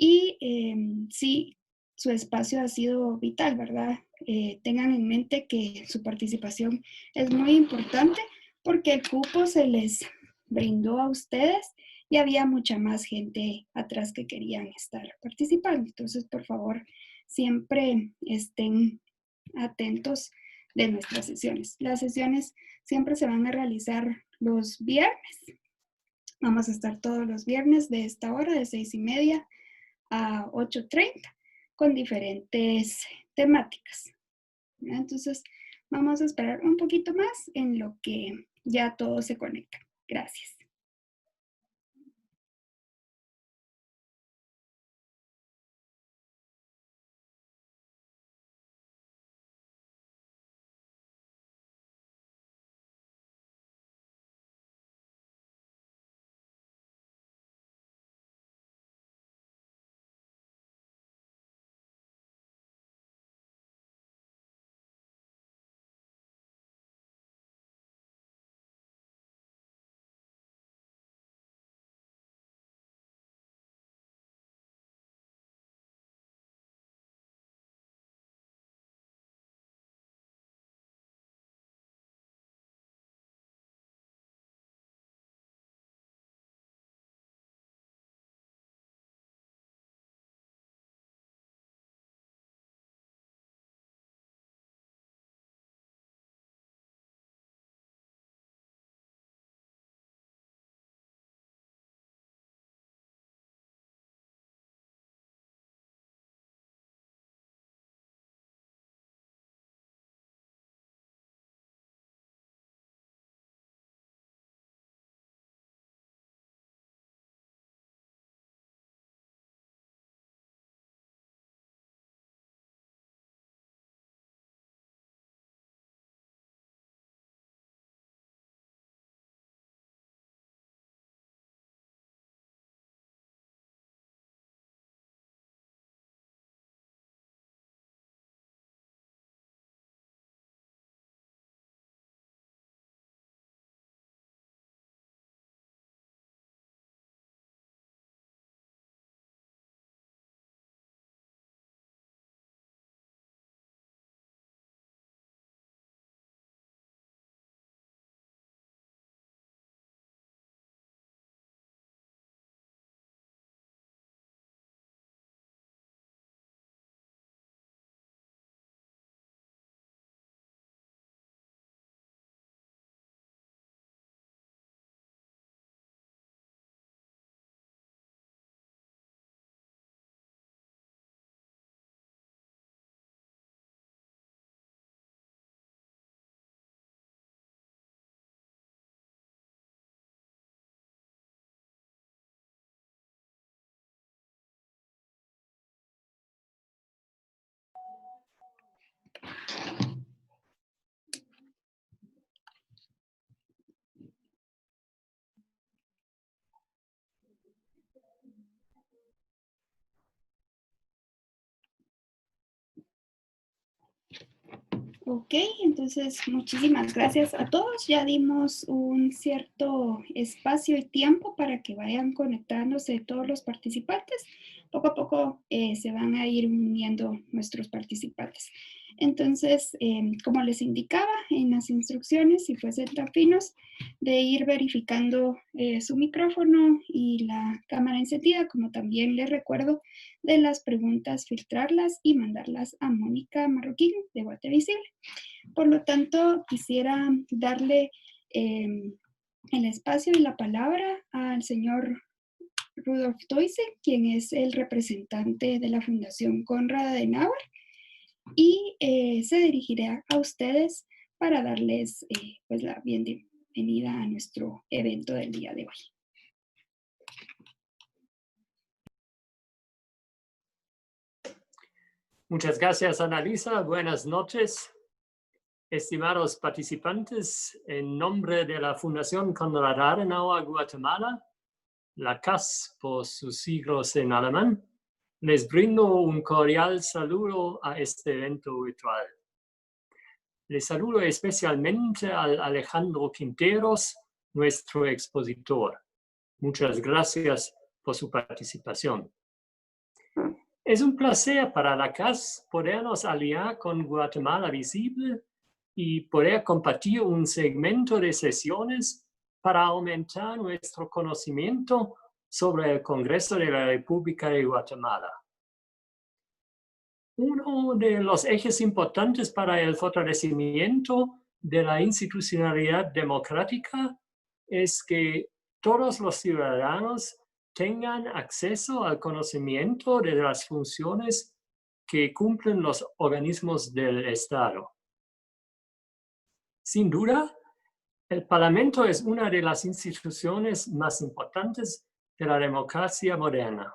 Y sí, su espacio ha sido vital, ¿verdad? Tengan en mente que su participación es muy importante porque el cupo se les brindó a ustedes y había mucha más gente atrás que querían estar participando. Entonces, por favor, siempre estén atentos de nuestras sesiones. Las sesiones siempre se van a realizar los viernes. Vamos a estar todos los viernes de esta hora, de 6:30 a 8:30, con diferentes temáticas. Entonces, vamos a esperar un poquito más en lo que ya todo se conecta. Gracias. Ok, entonces muchísimas gracias a todos. Ya dimos un cierto espacio y tiempo para que vayan conectándose todos los participantes. Poco a poco se van a ir uniendo nuestros participantes. Entonces, como les indicaba en las instrucciones, si fuesen tan finos, de ir verificando su micrófono y la cámara encendida, como también les recuerdo de las preguntas, filtrarlas y mandarlas a Mónica Marroquín de Guate Visible. Por lo tanto, quisiera darle el espacio y la palabra al señor Rudolf Toise, quien es el representante de la Fundación Konrad Adenauer, y se dirigirá a ustedes para darles pues la bienvenida a nuestro evento del día de hoy. Muchas gracias, Annalisa. Buenas noches. Estimados participantes, en nombre de la Fundación Konrad Adenauer Guatemala, la CAS por sus siglos en alemán, les brindo un cordial saludo a este evento virtual. Les saludo especialmente al Alejandro Quinteros, nuestro expositor. Muchas gracias por su participación. Es un placer para la CAS podernos aliar con Guatemala Visible y poder compartir un segmento de sesiones para aumentar nuestro conocimiento sobre el Congreso de la República de Guatemala. Uno de los ejes importantes para el fortalecimiento de la institucionalidad democrática es que todos los ciudadanos tengan acceso al conocimiento de las funciones que cumplen los organismos del Estado. Sin duda, el Parlamento es una de las instituciones más importantes de la democracia moderna.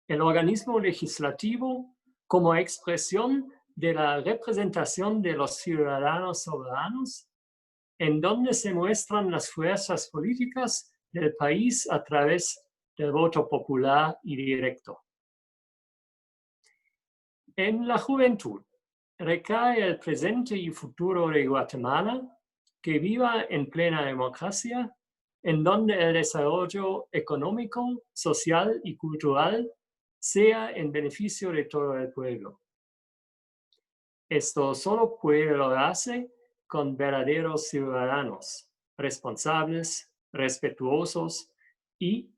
El organismo legislativo, como expresión de la representación de los ciudadanos soberanos, en donde se muestran las fuerzas políticas del país a través del voto popular y directo. En la juventud recae el presente y futuro de Guatemala, que viva en plena democracia, en donde el desarrollo económico, social y cultural sea en beneficio de todo el pueblo. Esto solo puede lograrse con verdaderos ciudadanos, responsables, respetuosos y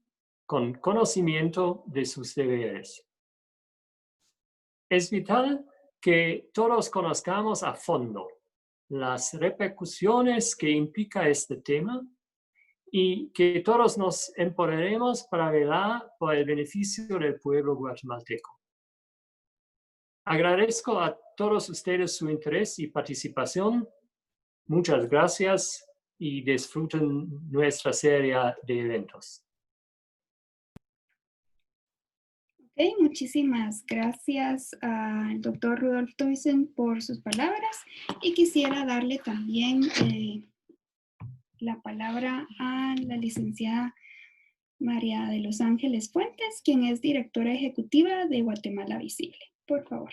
con conocimiento de sus deberes. Es vital que todos conozcamos a fondo las repercusiones que implica este tema y que todos nos empoderemos para velar por el beneficio del pueblo guatemalteco. Agradezco a todos ustedes su interés y participación. Muchas gracias y disfruten nuestra serie de eventos. Ok, muchísimas gracias al doctor Rudolf Toysen por sus palabras y quisiera darle también la palabra a la licenciada María de los Ángeles Fuentes, quien es directora ejecutiva de Guatemala Visible. Por favor.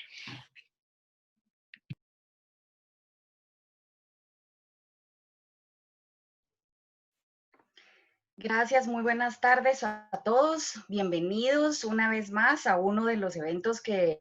Gracias, muy buenas tardes a todos. Bienvenidos una vez más a uno de los eventos que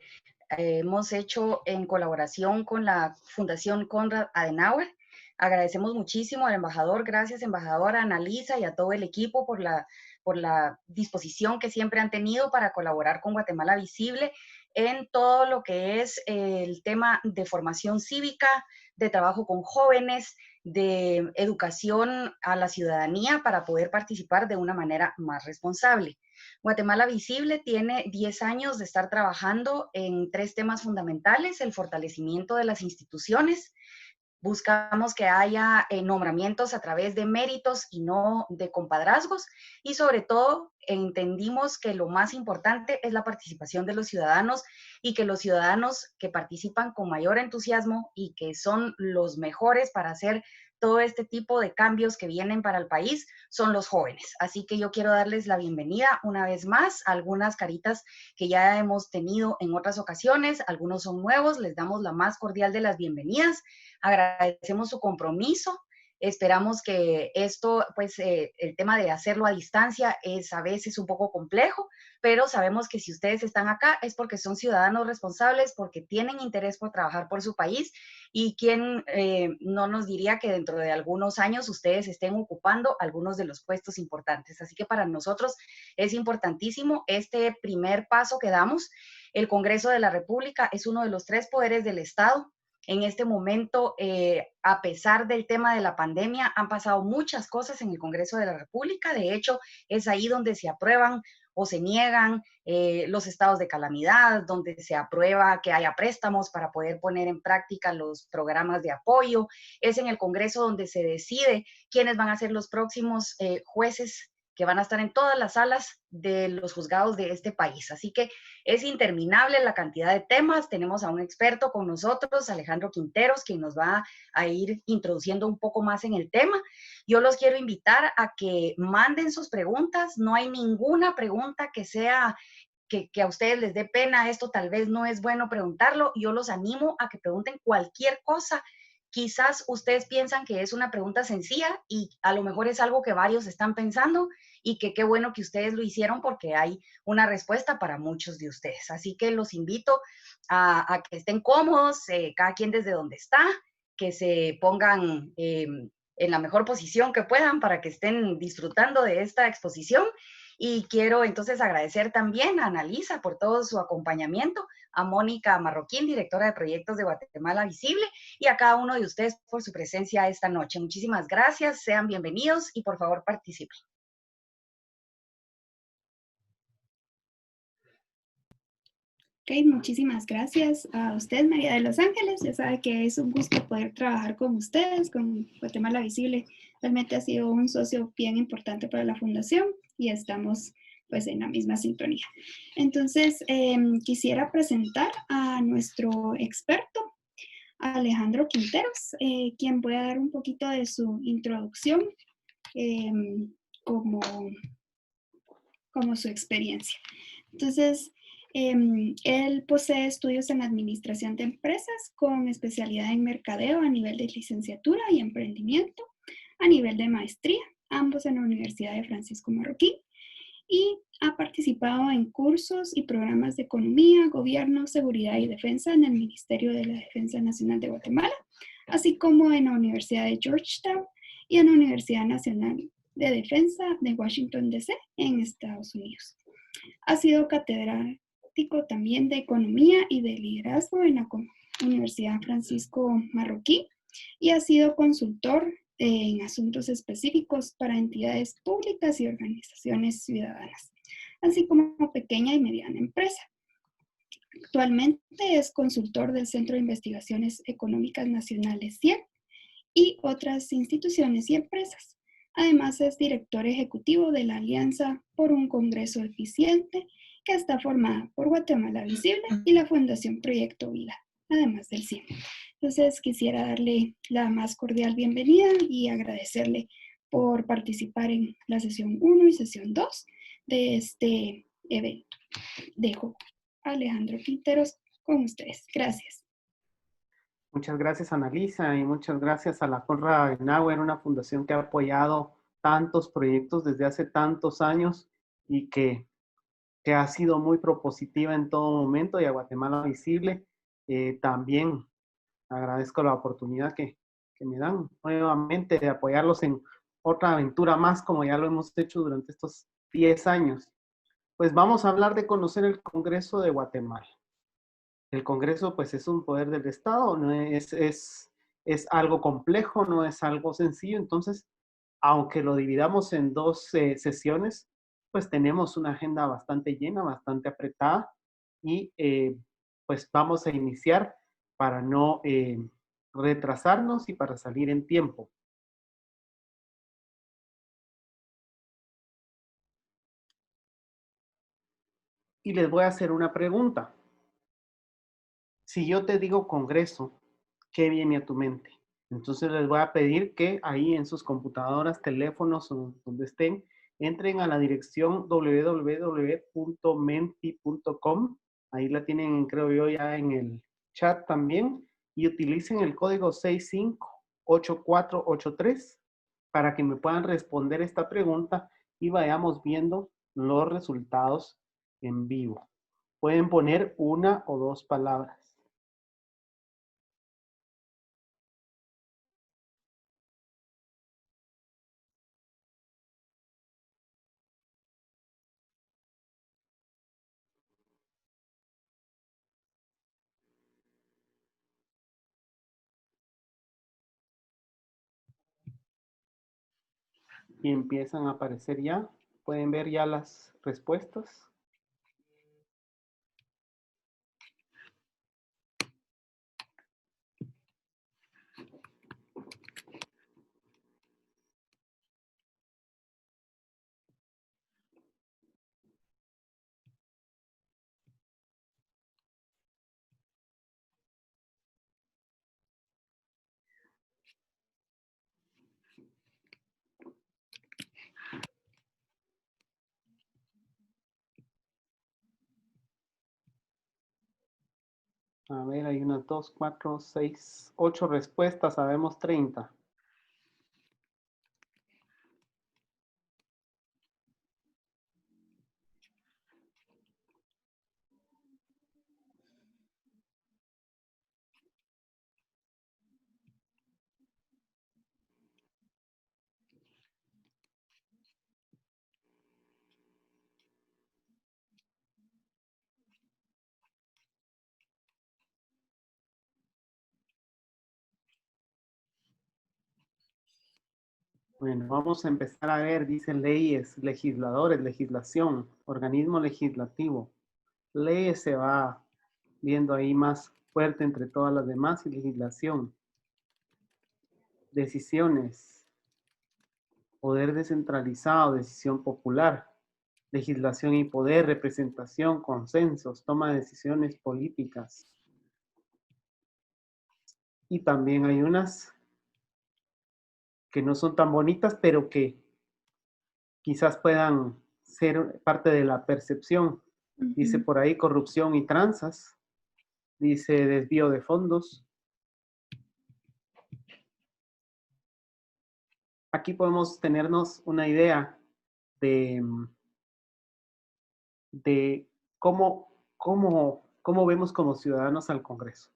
hemos hecho en colaboración con la Fundación Konrad Adenauer. Agradecemos muchísimo al embajador, gracias embajadora, a Annalisa y a todo el equipo por la disposición que siempre han tenido para colaborar con Guatemala Visible en todo lo que es el tema de formación cívica, de trabajo con jóvenes, de educación a la ciudadanía para poder participar de una manera más responsable. Guatemala Visible tiene 10 años de estar trabajando en 3 temas fundamentales: el fortalecimiento de las instituciones. Buscamos que haya nombramientos a través de méritos y no de compadrazgos, y sobre todo entendimos que lo más importante es la participación de los ciudadanos, y que los ciudadanos que participan con mayor entusiasmo y que son los mejores para hacer todo este tipo de cambios que vienen para el país son los jóvenes. Así que yo quiero darles la bienvenida una vez más a algunas caritas que ya hemos tenido en otras ocasiones, algunos son nuevos, les damos la más cordial de las bienvenidas. Agradecemos su compromiso. Esperamos que esto, pues el tema de hacerlo a distancia es a veces un poco complejo, pero sabemos que si ustedes están acá es porque son ciudadanos responsables, porque tienen interés por trabajar por su país, y quién no nos diría que dentro de algunos años ustedes estén ocupando algunos de los puestos importantes. Así que para nosotros es importantísimo este primer paso que damos. El Congreso de la República es uno de los 3 poderes del Estado. En este momento, a pesar del tema de la pandemia, han pasado muchas cosas en el Congreso de la República. De hecho, es ahí donde se aprueban o se niegan los estados de calamidad, donde se aprueba que haya préstamos para poder poner en práctica los programas de apoyo. Es en el Congreso donde se decide quiénes van a ser los próximos jueces que van a estar en todas las salas de los juzgados de este país. Así que es interminable la cantidad de temas. Tenemos a un experto con nosotros, Alejandro Quinteros, quien nos va a ir introduciendo un poco más en el tema. Yo los quiero invitar a que manden sus preguntas. No hay ninguna pregunta que sea que a ustedes les dé pena. Esto tal vez no es bueno preguntarlo. Yo los animo a que pregunten cualquier cosa Quizás ustedes piensan que es una pregunta sencilla y a lo mejor es algo que varios están pensando y que qué bueno que ustedes lo hicieron porque hay una respuesta para muchos de ustedes. Así que los invito a que estén cómodos, cada quien desde donde está, que se pongan en la mejor posición que puedan para que estén disfrutando de esta exposición. Y quiero entonces agradecer también a Annalisa por todo su acompañamiento, a Mónica Marroquín, directora de proyectos de Guatemala Visible, y a cada uno de ustedes por su presencia esta noche. Muchísimas gracias, sean bienvenidos y por favor participen. Ok, muchísimas gracias a usted, María de Los Ángeles. Ya sabe que es un gusto poder trabajar con ustedes, con Guatemala Visible. Realmente ha sido un socio bien importante para la fundación y estamos pues en la misma sintonía. Entonces, quisiera presentar a nuestro experto, Alejandro Quinteros, quien puede dar un poquito de su introducción como su experiencia. Entonces, él posee estudios en administración de empresas con especialidad en mercadeo a nivel de licenciatura y emprendimiento a nivel de maestría, ambos en la Universidad de Francisco Marroquín, y ha participado en cursos y programas de economía, gobierno, seguridad y defensa en el Ministerio de la Defensa Nacional de Guatemala, así como en la Universidad de Georgetown y en la Universidad Nacional de Defensa de Washington, D.C., en Estados Unidos. Ha sido catedrático también de Economía y de Liderazgo en la Universidad Francisco Marroquín y ha sido consultor en asuntos específicos para entidades públicas y organizaciones ciudadanas, así como pequeña y mediana empresa. Actualmente es consultor del Centro de Investigaciones Económicas Nacionales, CIEN, y otras instituciones y empresas. Además, es director ejecutivo de la Alianza por un Congreso Eficiente, que está formada por Guatemala Visible y la Fundación Proyecto Vida, además del CIEM. Entonces, quisiera darle la más cordial bienvenida y agradecerle por participar en la sesión 1 y sesión 2 de este evento. Dejo a Alejandro Quinteros con ustedes. Gracias. Muchas gracias, Annalisa, y muchas gracias a la Konrad Adenauer, una fundación que ha apoyado tantos proyectos desde hace tantos años y que ha sido muy propositiva en todo momento, y a Guatemala Visible también agradezco la oportunidad que me dan nuevamente de apoyarlos en otra aventura más, como ya lo hemos hecho durante estos 10 años. Pues vamos a hablar de conocer el Congreso de Guatemala. El Congreso, pues, es un poder del Estado, no es algo complejo, no es algo sencillo. Entonces, aunque lo dividamos en dos sesiones, pues tenemos una agenda bastante llena, bastante apretada, y pues vamos a iniciar para no retrasarnos y para salir en tiempo. Y les voy a hacer una pregunta. Si yo te digo Congreso, ¿qué viene a tu mente? Entonces les voy a pedir que ahí en sus computadoras, teléfonos o donde estén, entren a la dirección www.menti.com. Ahí la tienen, creo yo, ya en el chat también. Y utilicen el código 658483 para que me puedan responder esta pregunta y vayamos viendo los resultados en vivo. Pueden poner una o dos palabras. Y empiezan a aparecer ya. Pueden ver ya las respuestas. A ver, hay 1, 2, 4, 6, 8 respuestas, sabemos 30. Bueno, vamos a empezar a ver, dice leyes, legisladores, legislación, organismo legislativo. Leyes se va viendo ahí más fuerte entre todas las demás y legislación. Decisiones, poder descentralizado, decisión popular, legislación y poder, representación, consensos, toma de decisiones políticas. Y también hay unas que no son tan bonitas, pero que quizás puedan ser parte de la percepción. Dice por ahí corrupción y tranzas, dice desvío de fondos. Aquí podemos tenernos una idea de cómo vemos como ciudadanos al Congreso.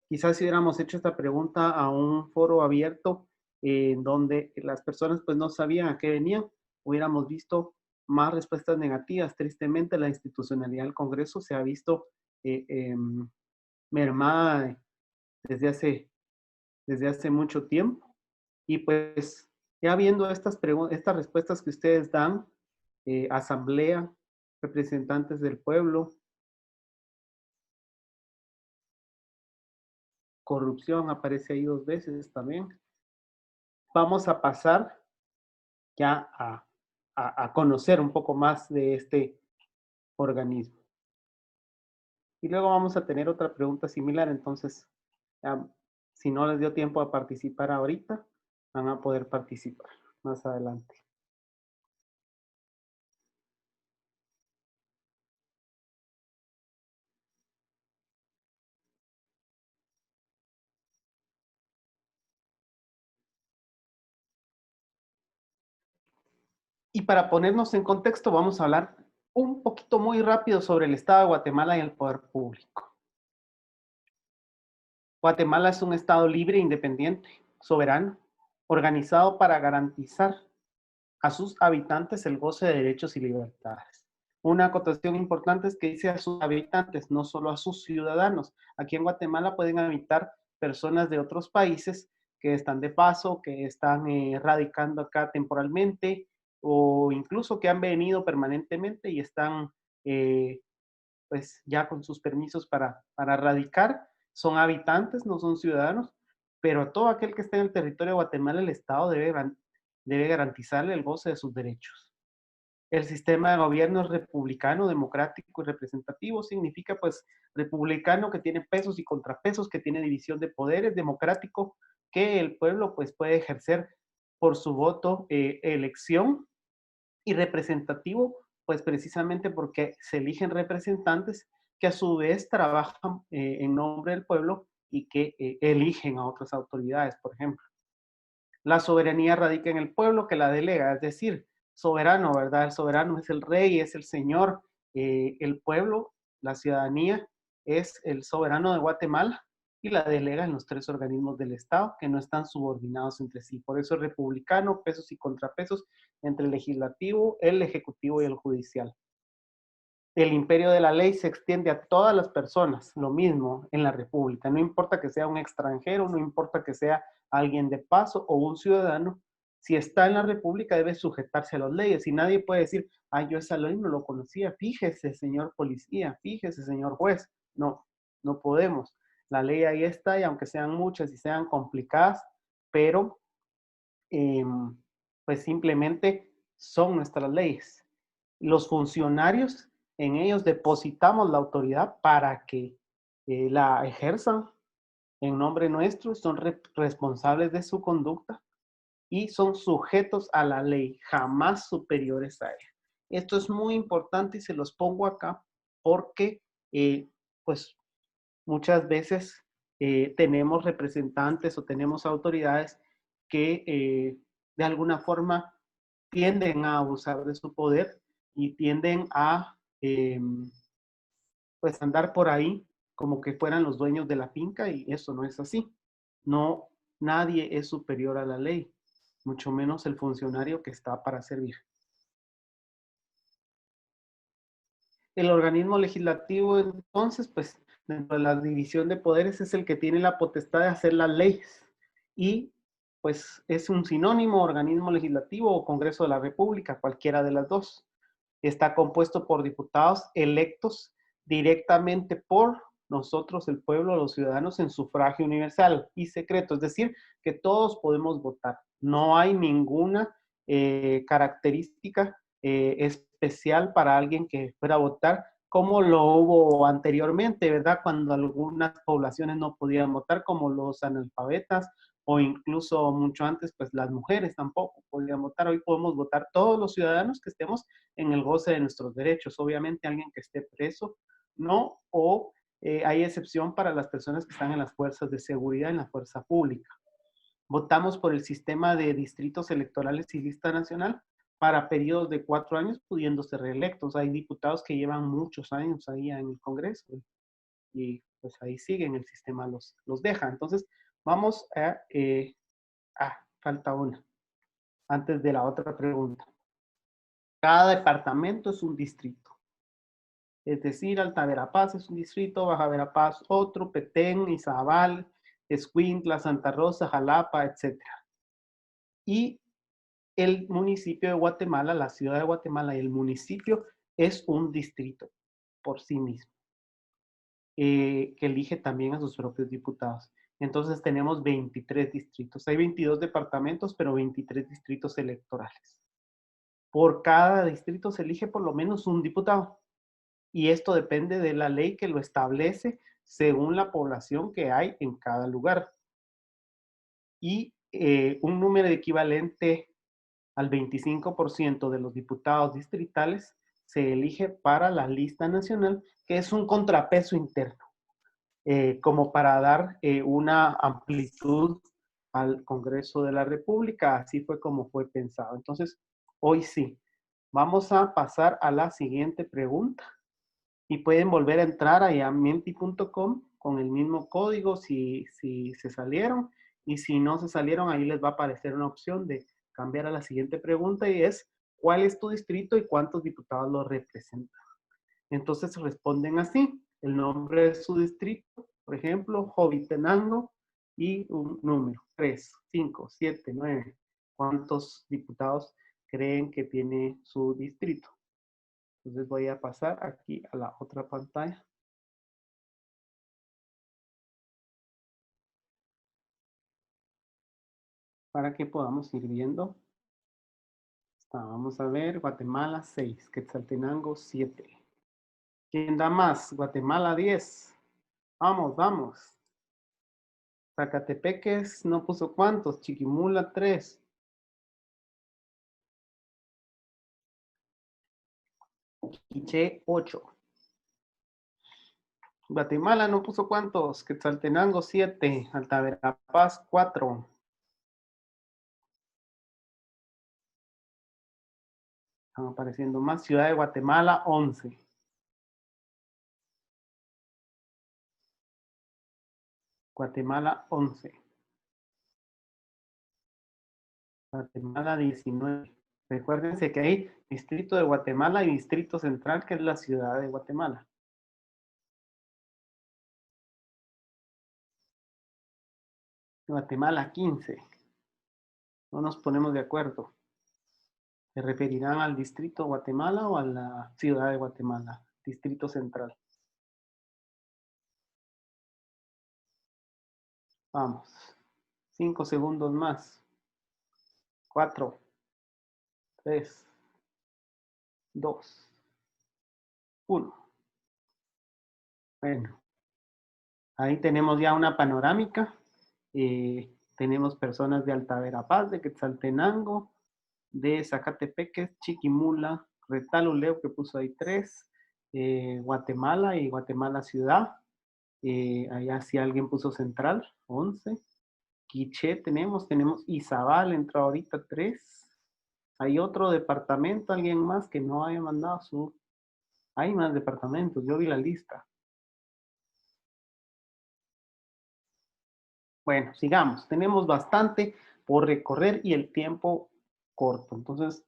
Quizás si hubiéramos hecho esta pregunta a un foro abierto en donde las personas pues no sabían a qué venían, hubiéramos visto más respuestas negativas. Tristemente la institucionalidad del Congreso se ha visto mermada desde hace mucho tiempo. Y pues ya viendo estas respuestas que ustedes dan, asamblea, representantes del pueblo, corrupción aparece ahí 2 veces también. Vamos a pasar ya a conocer un poco más de este organismo. Y luego vamos a tener otra pregunta similar, entonces, si no les dio tiempo a participar ahorita, van a poder participar más adelante. Y para ponernos en contexto, vamos a hablar un poquito muy rápido sobre el Estado de Guatemala y el poder público. Guatemala es un Estado libre, independiente, soberano, organizado para garantizar a sus habitantes el goce de derechos y libertades. Una acotación importante es que dice a sus habitantes, no solo a sus ciudadanos. Aquí en Guatemala pueden habitar personas de otros países que están de paso, que están radicando acá temporalmente, o incluso que han venido permanentemente y están pues ya con sus permisos para radicar. Son habitantes, no son ciudadanos, pero a todo aquel que esté en el territorio de Guatemala, el Estado debe garantizarle el goce de sus derechos. El sistema de gobierno es republicano, democrático y representativo. Significa pues republicano, que tiene pesos y contrapesos, que tiene división de poderes, democrático, que el pueblo pues puede ejercer por su voto elección, y representativo pues precisamente porque se eligen representantes que a su vez trabajan en nombre del pueblo y que eligen a otras autoridades, por ejemplo. La soberanía radica en el pueblo que la delega, es decir, soberano, ¿verdad? El soberano es el rey, es el señor, el pueblo, la ciudadanía es el soberano de Guatemala y la delega en los 3 organismos del Estado que no están subordinados entre sí. Por eso es republicano, pesos y contrapesos entre el legislativo, el ejecutivo y el judicial. El imperio de la ley se extiende a todas las personas, lo mismo en la república. No importa que sea un extranjero, no importa que sea alguien de paso o un ciudadano, si está en la república debe sujetarse a las leyes y nadie puede decir, yo esa ley no lo conocía, fíjese señor policía, fíjese señor juez. No, no podemos. La ley ahí está y aunque sean muchas y sean complicadas, pero pues simplemente son nuestras leyes. Los funcionarios, en ellos depositamos la autoridad para que la ejerzan en nombre nuestro, son responsables de su conducta y son sujetos a la ley, jamás superiores a ella. Esto es muy importante y se los pongo acá porque pues muchas veces tenemos representantes o tenemos autoridades que de alguna forma tienden a abusar de su poder y tienden a pues andar por ahí como que fueran los dueños de la finca, y eso no es así. No, nadie es superior a la ley, mucho menos el funcionario que está para servir. El organismo legislativo, entonces, pues, dentro de la división de poderes, es el que tiene la potestad de hacer las leyes. Y, pues, es un sinónimo, organismo legislativo o Congreso de la República, cualquiera de las dos. Está compuesto por diputados electos directamente por nosotros, el pueblo, los ciudadanos, en sufragio universal y secreto. Es decir, que todos podemos votar. No hay ninguna característica especial para alguien que fuera a votar, como lo hubo anteriormente, ¿verdad? Cuando algunas poblaciones no podían votar, como los analfabetas, o incluso mucho antes, pues las mujeres tampoco podían votar. Hoy podemos votar todos los ciudadanos que estemos en el goce de nuestros derechos. Obviamente alguien que esté preso, no, o hay excepción para las personas que están en las fuerzas de seguridad, en la fuerza pública. Votamos por el sistema de distritos electorales y lista nacional para periodos de 4 años, pudiendo ser reelectos. Hay diputados que llevan muchos años ahí en el Congreso y pues ahí siguen, el sistema los deja. Entonces, vamos a... falta una, antes de la otra pregunta. Cada departamento es un distrito. Es decir, Alta Verapaz es un distrito, Baja Verapaz otro, Petén, Izabal, Escuintla, Santa Rosa, Jalapa, etc. Y el municipio de Guatemala, la ciudad de Guatemala y el municipio es un distrito por sí mismo, que elige también a sus propios diputados. Entonces tenemos 23 distritos. Hay 22 departamentos, pero 23 distritos electorales. Por cada distrito se elige por lo menos un diputado. Y esto depende de la ley que lo establece según la población que hay en cada lugar. Y un número equivalente al 25% de los diputados distritales se elige para la lista nacional, que es un contrapeso interno, como para dar una amplitud al Congreso de la República. Así fue como fue pensado. Entonces, hoy sí. Vamos a pasar a la siguiente pregunta. Y pueden volver a entrar a menti.com con el mismo código si se salieron. Y si no se salieron, ahí les va a aparecer una opción de cambiar a la siguiente pregunta, y es: ¿cuál es tu distrito y cuántos diputados lo representan? Entonces responden así: el nombre de su distrito, por ejemplo, Jovitenango, y un número: 3, 5, 7, 9. ¿Cuántos diputados creen que tiene su distrito? Entonces voy a pasar aquí a la otra pantalla para que podamos ir viendo. Vamos a ver, Guatemala 6, Quetzaltenango 7. ¿Quién da más? Guatemala 10. Vamos, vamos. Zacatepeques no puso cuántos. Chiquimula 3. Quiché 8. Guatemala no puso cuántos. Quetzaltenango 7. Alta Verapaz 4. Están apareciendo más. Ciudad de Guatemala 11. Guatemala 11. Guatemala 19. Recuérdense que hay distrito de Guatemala y distrito central, que es la ciudad de Guatemala. Guatemala 15. No nos ponemos de acuerdo. ¿Se referirán al distrito Guatemala o a la ciudad de Guatemala? Distrito central. Vamos. 5 segundos más. 4, 3, 2, 1. Bueno, ahí tenemos ya una panorámica. Tenemos personas de Alta Verapaz, de Quetzaltenango, de Zacatepeques, Chiquimula, Retaluleu, que puso ahí 3, Guatemala y Guatemala Ciudad, Allá si alguien puso Central, 11. Quiché tenemos Izabal, entró ahorita 3. Hay otro departamento, alguien más que no haya mandado su... Hay más departamentos, yo vi la lista. Bueno, sigamos. Tenemos bastante por recorrer y el tiempo corto. Entonces,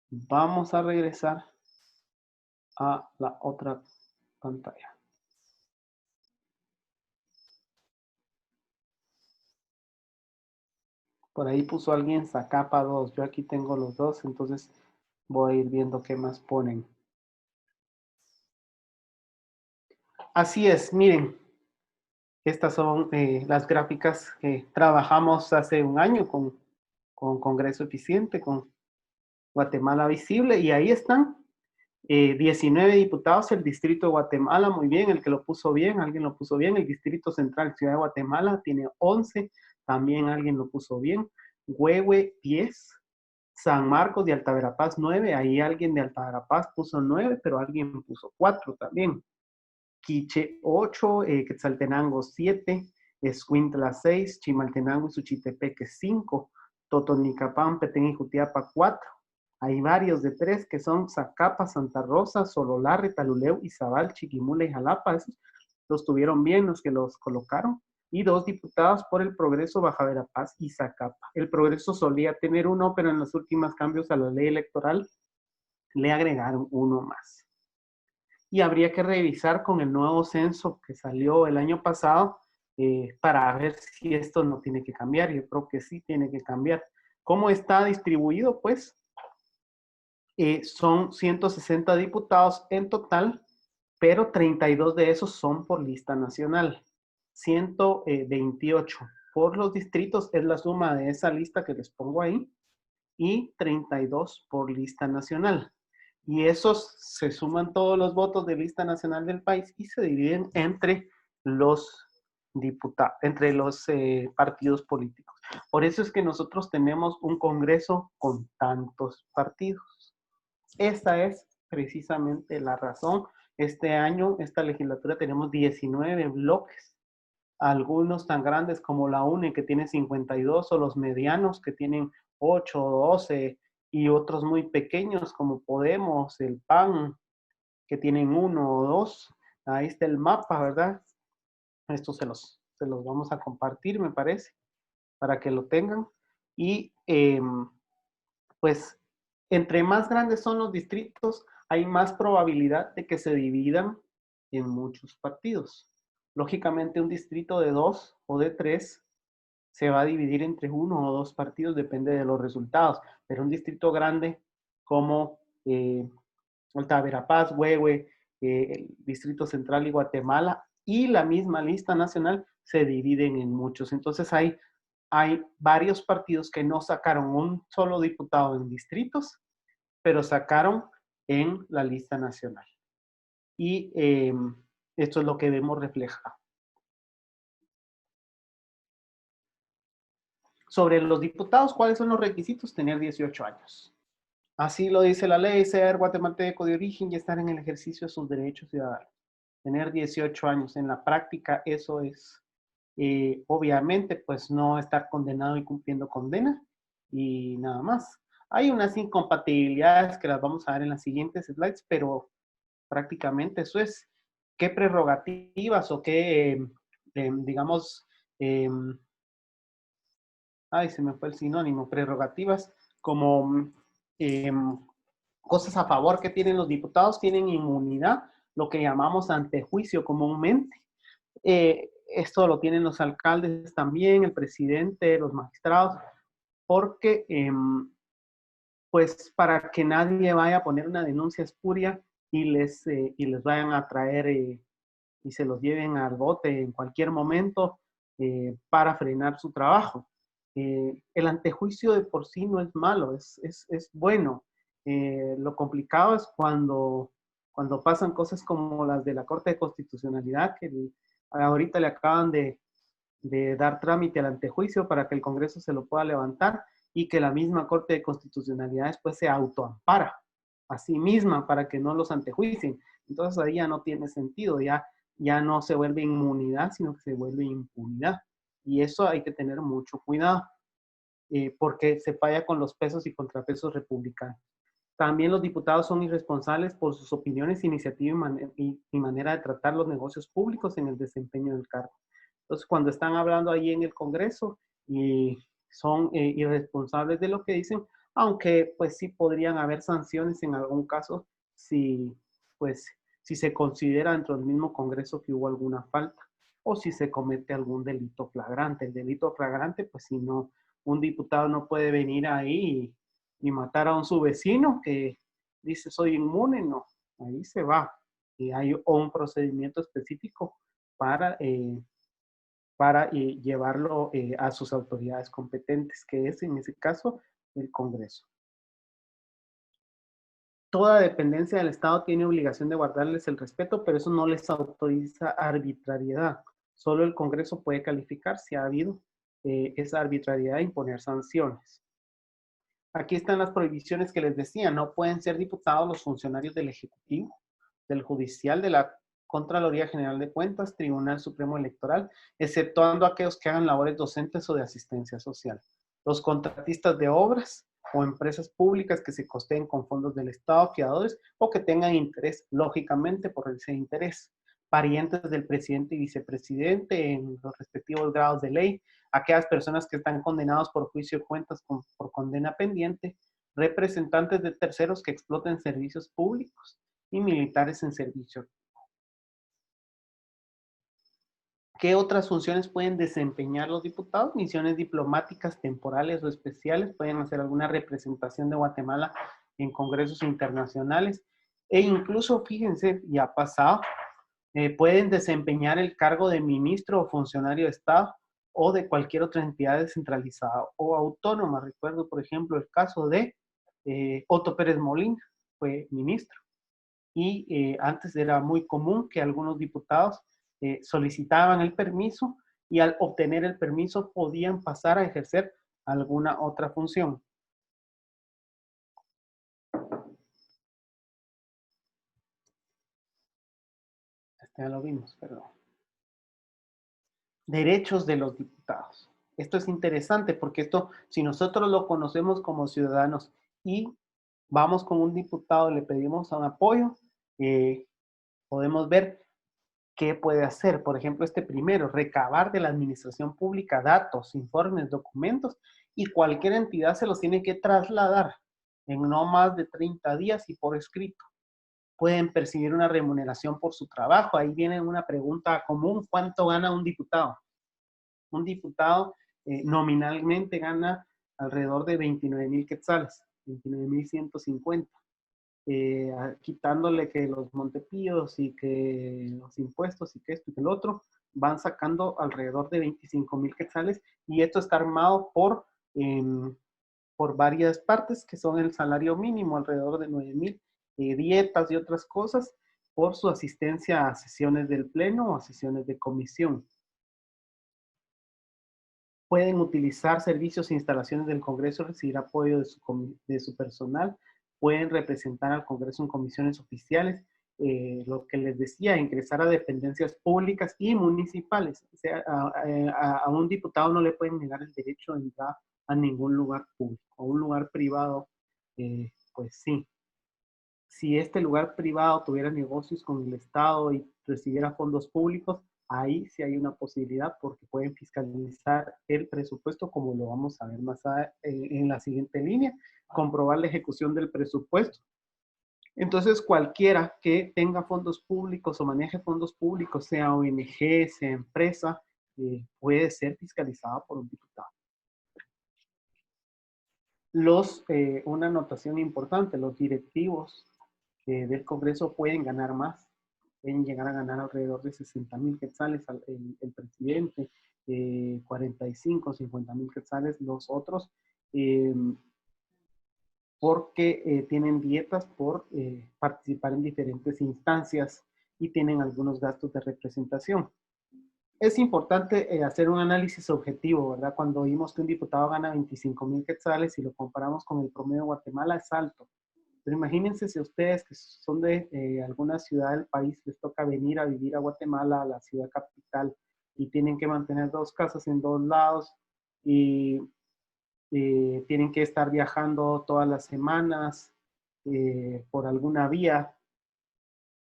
vamos a regresar a la otra pantalla. Por ahí puso alguien Zacapa 2. Yo aquí tengo los dos, entonces voy a ir viendo qué más ponen. Así es, miren. Estas son las gráficas que trabajamos hace un año con Congreso Eficiente, con Guatemala Visible, y ahí están 19 diputados, el Distrito de Guatemala, muy bien, el que lo puso bien, alguien lo puso bien, el Distrito Central, Ciudad de Guatemala, tiene 11, también alguien lo puso bien, Huehue 10, San Marcos de Alta Verapaz 9, ahí alguien de Alta Verapaz puso 9, pero alguien puso 4 también. Quiché 8, Quetzaltenango 7, Escuintla 6, Chimaltenango y Suchitepeque 5, Totonicapán, Petén y Jutiapa 4. Hay varios de 3 que son Zacapa, Santa Rosa, Sololarre, Taluleu, Izabal, Chiquimula y Jalapa. Esos los tuvieron bien los que los colocaron. Y 2 diputados por el Progreso, Baja Verapaz y Zacapa. El Progreso solía tener 1, pero en los últimos cambios a la ley electoral le agregaron 1 más. Y habría que revisar con el nuevo censo que salió el año pasado para ver si esto no tiene que cambiar. Yo creo que sí tiene que cambiar. ¿Cómo está distribuido? Pues son 160 diputados en total, pero 32 de esos son por lista nacional. 128 por los distritos es la suma de esa lista que les pongo ahí, y 32 por lista nacional. Y esos se suman todos los votos de lista nacional del país y se dividen entre los diputados, entre los partidos políticos. Por eso es que nosotros tenemos un Congreso con tantos partidos. Esta es precisamente la razón. Este año, esta legislatura, tenemos 19 bloques. Algunos tan grandes como la UNE, que tiene 52, o los medianos, que tienen 8 o 12, y otros muy pequeños como Podemos, el PAN, que tienen 1 o 2. Ahí está el mapa, ¿verdad? Esto se los vamos a compartir, me parece, para que lo tengan. Y pues, entre más grandes son los distritos, hay más probabilidad de que se dividan en muchos partidos. Lógicamente, un distrito de 2 o de 3 se va a dividir entre 1 o 2 partidos, depende de los resultados. Pero un distrito grande como Alta Verapaz, Huehue, el Distrito Central y Guatemala, y la misma lista nacional, se dividen en muchos. Entonces hay varios partidos que no sacaron un solo diputado en distritos, pero sacaron en la lista nacional. Y esto es lo que vemos reflejado. Sobre los diputados, ¿cuáles son los requisitos? Tener 18 años. Así lo dice la ley, ser guatemalteco de origen y estar en el ejercicio de sus derechos ciudadanos. Tener 18 años. En la práctica eso es, obviamente, pues no estar condenado y cumpliendo condena y nada más. Hay unas incompatibilidades que las vamos a ver en las siguientes slides, pero prácticamente eso es. ¿Qué prerrogativas o qué, digamos, ay, se me fue el sinónimo, prerrogativas, como cosas a favor que tienen los diputados? Tienen inmunidad, lo que llamamos antejuicio comúnmente. Esto lo tienen los alcaldes también, el presidente, los magistrados, porque pues para que nadie vaya a poner una denuncia espuria y les vayan a traer y se los lleven al bote en cualquier momento para frenar su trabajo. El antejuicio de por sí no es malo, es bueno. Lo complicado es cuando pasan cosas como las de la Corte de Constitucionalidad, que ahorita le acaban de dar trámite al antejuicio para que el Congreso se lo pueda levantar, y que la misma Corte de Constitucionalidad después se autoampara a sí misma para que no los antejuicien. Entonces ahí ya no tiene sentido, ya ya no se vuelve inmunidad, sino que se vuelve impunidad. Y eso hay que tener mucho cuidado, porque se falla con los pesos y contrapesos republicanos. También los diputados son irresponsables por sus opiniones, iniciativa y manera de tratar los negocios públicos en el desempeño del cargo. Entonces, cuando están hablando ahí en el Congreso y son irresponsables de lo que dicen, aunque pues sí podrían haber sanciones en algún caso si, pues, si se considera dentro del mismo Congreso que hubo alguna falta o si se comete algún delito flagrante. El delito flagrante, pues si no, un diputado no puede venir ahí y matar a su vecino que dice soy inmune, no, ahí se va. Y hay un procedimiento específico para llevarlo a sus autoridades competentes, que es en ese caso el Congreso. Toda dependencia del Estado tiene obligación de guardarles el respeto, pero eso no les autoriza arbitrariedad. Solo el Congreso puede calificar si ha habido esa arbitrariedad e imponer sanciones. Aquí están las prohibiciones que les decía. No pueden ser diputados los funcionarios del Ejecutivo, del Judicial, de la Contraloría General de Cuentas, Tribunal Supremo Electoral, exceptuando aquellos que hagan labores docentes o de asistencia social. Los contratistas de obras o empresas públicas que se costeen con fondos del Estado, fiadores, o que tengan interés, lógicamente, por ese interés. Parientes del presidente y vicepresidente en los respectivos grados de ley, aquellas personas que están condenados por juicio de cuentas por condena pendiente, representantes de terceros que exploten servicios públicos y militares en servicio. ¿Qué otras funciones pueden desempeñar los diputados? Misiones diplomáticas temporales o especiales, pueden hacer alguna representación de Guatemala en congresos internacionales e incluso, fíjense, ya ha pasado, pueden desempeñar el cargo de ministro o funcionario de Estado o de cualquier otra entidad descentralizada o autónoma. Recuerdo, por ejemplo, el caso de Otto Pérez Molina, fue ministro. Y antes era muy común que algunos diputados solicitaban el permiso y al obtener el permiso podían pasar a ejercer alguna otra función. Este ya lo vimos, perdón. Derechos de los diputados. Esto es interesante porque esto, si nosotros lo conocemos como ciudadanos y vamos con un diputado, le pedimos un apoyo, podemos ver qué puede hacer. Por ejemplo, este primero, recabar de la administración pública datos, informes, documentos, y cualquier entidad se los tiene que trasladar en no más de 30 días y por escrito. Pueden percibir una remuneración por su trabajo. Ahí viene una pregunta común: ¿cuánto gana un diputado? Un diputado nominalmente gana alrededor de 29,000 quetzales, 29,150. Quitándole que los montepíos y que los impuestos y que esto y que el otro, van sacando alrededor de 25,000 quetzales, y esto está armado por varias partes, que son el salario mínimo, alrededor de 9,000, dietas y otras cosas, por su asistencia a sesiones del pleno o a sesiones de comisión. Pueden utilizar servicios e instalaciones del Congreso, recibir apoyo de su personal, pueden representar al Congreso en comisiones oficiales, lo que les decía, ingresar a dependencias públicas y municipales. O sea, a un diputado no le pueden negar el derecho de entrar a ningún lugar público. A un lugar privado, pues sí. Si este lugar privado tuviera negocios con el Estado y recibiera fondos públicos, ahí sí hay una posibilidad porque pueden fiscalizar el presupuesto, como lo vamos a ver más en la siguiente línea, comprobar la ejecución del presupuesto. Entonces, cualquiera que tenga fondos públicos o maneje fondos públicos, sea ONG, sea empresa, puede ser fiscalizada por un diputado. Una anotación importante: los directivos del Congreso pueden ganar más. Pueden llegar a ganar alrededor de 60,000 quetzales el presidente, 45, 50,000 quetzales los otros, porque tienen dietas por participar en diferentes instancias y tienen algunos gastos de representación. Es importante hacer un análisis objetivo, ¿verdad? Cuando vimos que un diputado gana 25,000 quetzales y lo comparamos con el promedio de Guatemala, es alto. Pero imagínense si a ustedes que son de alguna ciudad del país les toca venir a vivir a Guatemala, a la ciudad capital, y tienen que mantener 2 casas en 2 lados y tienen que estar viajando todas las semanas por alguna vía.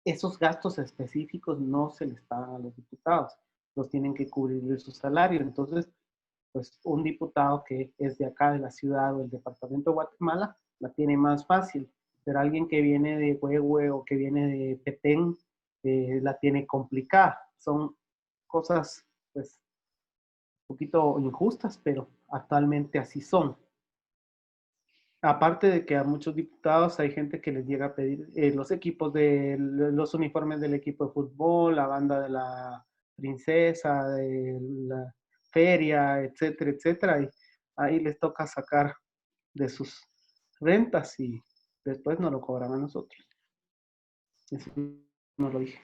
Esos gastos específicos no se les pagan a los diputados, los tienen que cubrir de su salario. Entonces, pues un diputado que es de acá, de la ciudad o del departamento de Guatemala, la tiene más fácil, pero alguien que viene de Huehue o que viene de Petén, la tiene complicada. Son cosas, pues, un poquito injustas, pero actualmente así son. Aparte de que a muchos diputados hay gente que les llega a pedir los equipos los uniformes del equipo de fútbol, la banda de la princesa, de la feria, etcétera, etcétera. Y ahí les toca sacar de sus rentas y después nos lo cobran a nosotros. Eso no lo dije.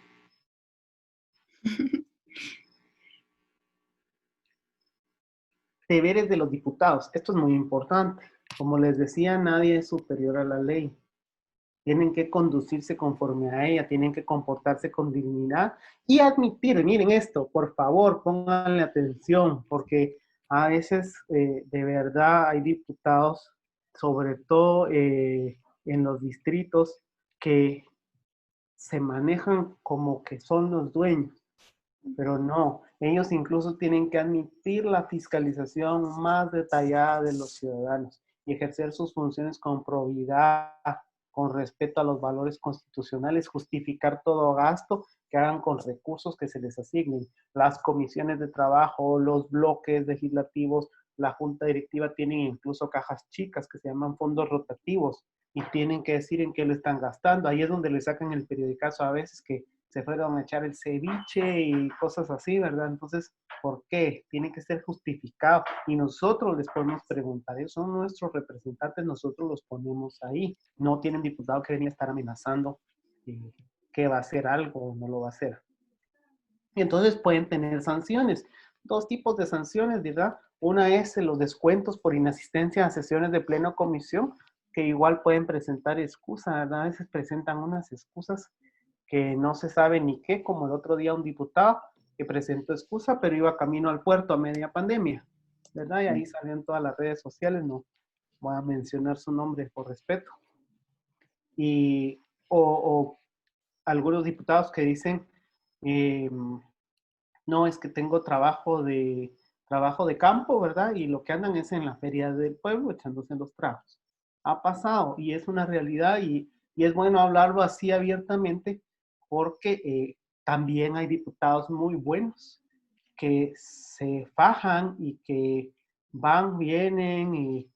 Deberes de los diputados. Esto es muy importante. Como les decía, nadie es superior a la ley. Tienen que conducirse conforme a ella, tienen que comportarse con dignidad y admitir, miren esto, por favor, pónganle atención, porque a veces de verdad hay diputados, sobre todo en los distritos, que se manejan como que son los dueños, pero no, ellos incluso tienen que admitir la fiscalización más detallada de los ciudadanos y ejercer sus funciones con probidad, con respeto a los valores constitucionales, justificar todo gasto que hagan con recursos que se les asignen. Las comisiones de trabajo, los bloques legislativos, la junta directiva tienen incluso cajas chicas que se llaman fondos rotativos y tienen que decir en qué lo están gastando. Ahí es donde le sacan el periodicazo a veces que se fueron a echar el ceviche y cosas así, ¿verdad? Entonces, ¿por qué? Tiene que ser justificado. Y nosotros les podemos preguntar, ellos son nuestros representantes, nosotros los ponemos ahí. No tienen diputado que venir a estar amenazando que va a hacer algo o no lo va a hacer. Y entonces pueden tener sanciones. 2 tipos de sanciones, ¿verdad? Una es los descuentos por inasistencia a sesiones de pleno o comisión, que igual pueden presentar excusas, ¿verdad? A veces presentan unas excusas que no se sabe ni qué, como el otro día un diputado que presentó excusa, pero iba camino al puerto a media pandemia, ¿verdad? Y ahí salió en todas las redes sociales, no voy a mencionar su nombre por respeto. Y, o algunos diputados que dicen, no, es que tengo trabajo de campo, ¿verdad? Y lo que andan es en la feria del pueblo echándose los tragos. Ha pasado y es una realidad y es bueno hablarlo así abiertamente porque también hay diputados muy buenos que se fajan y que van, vienen y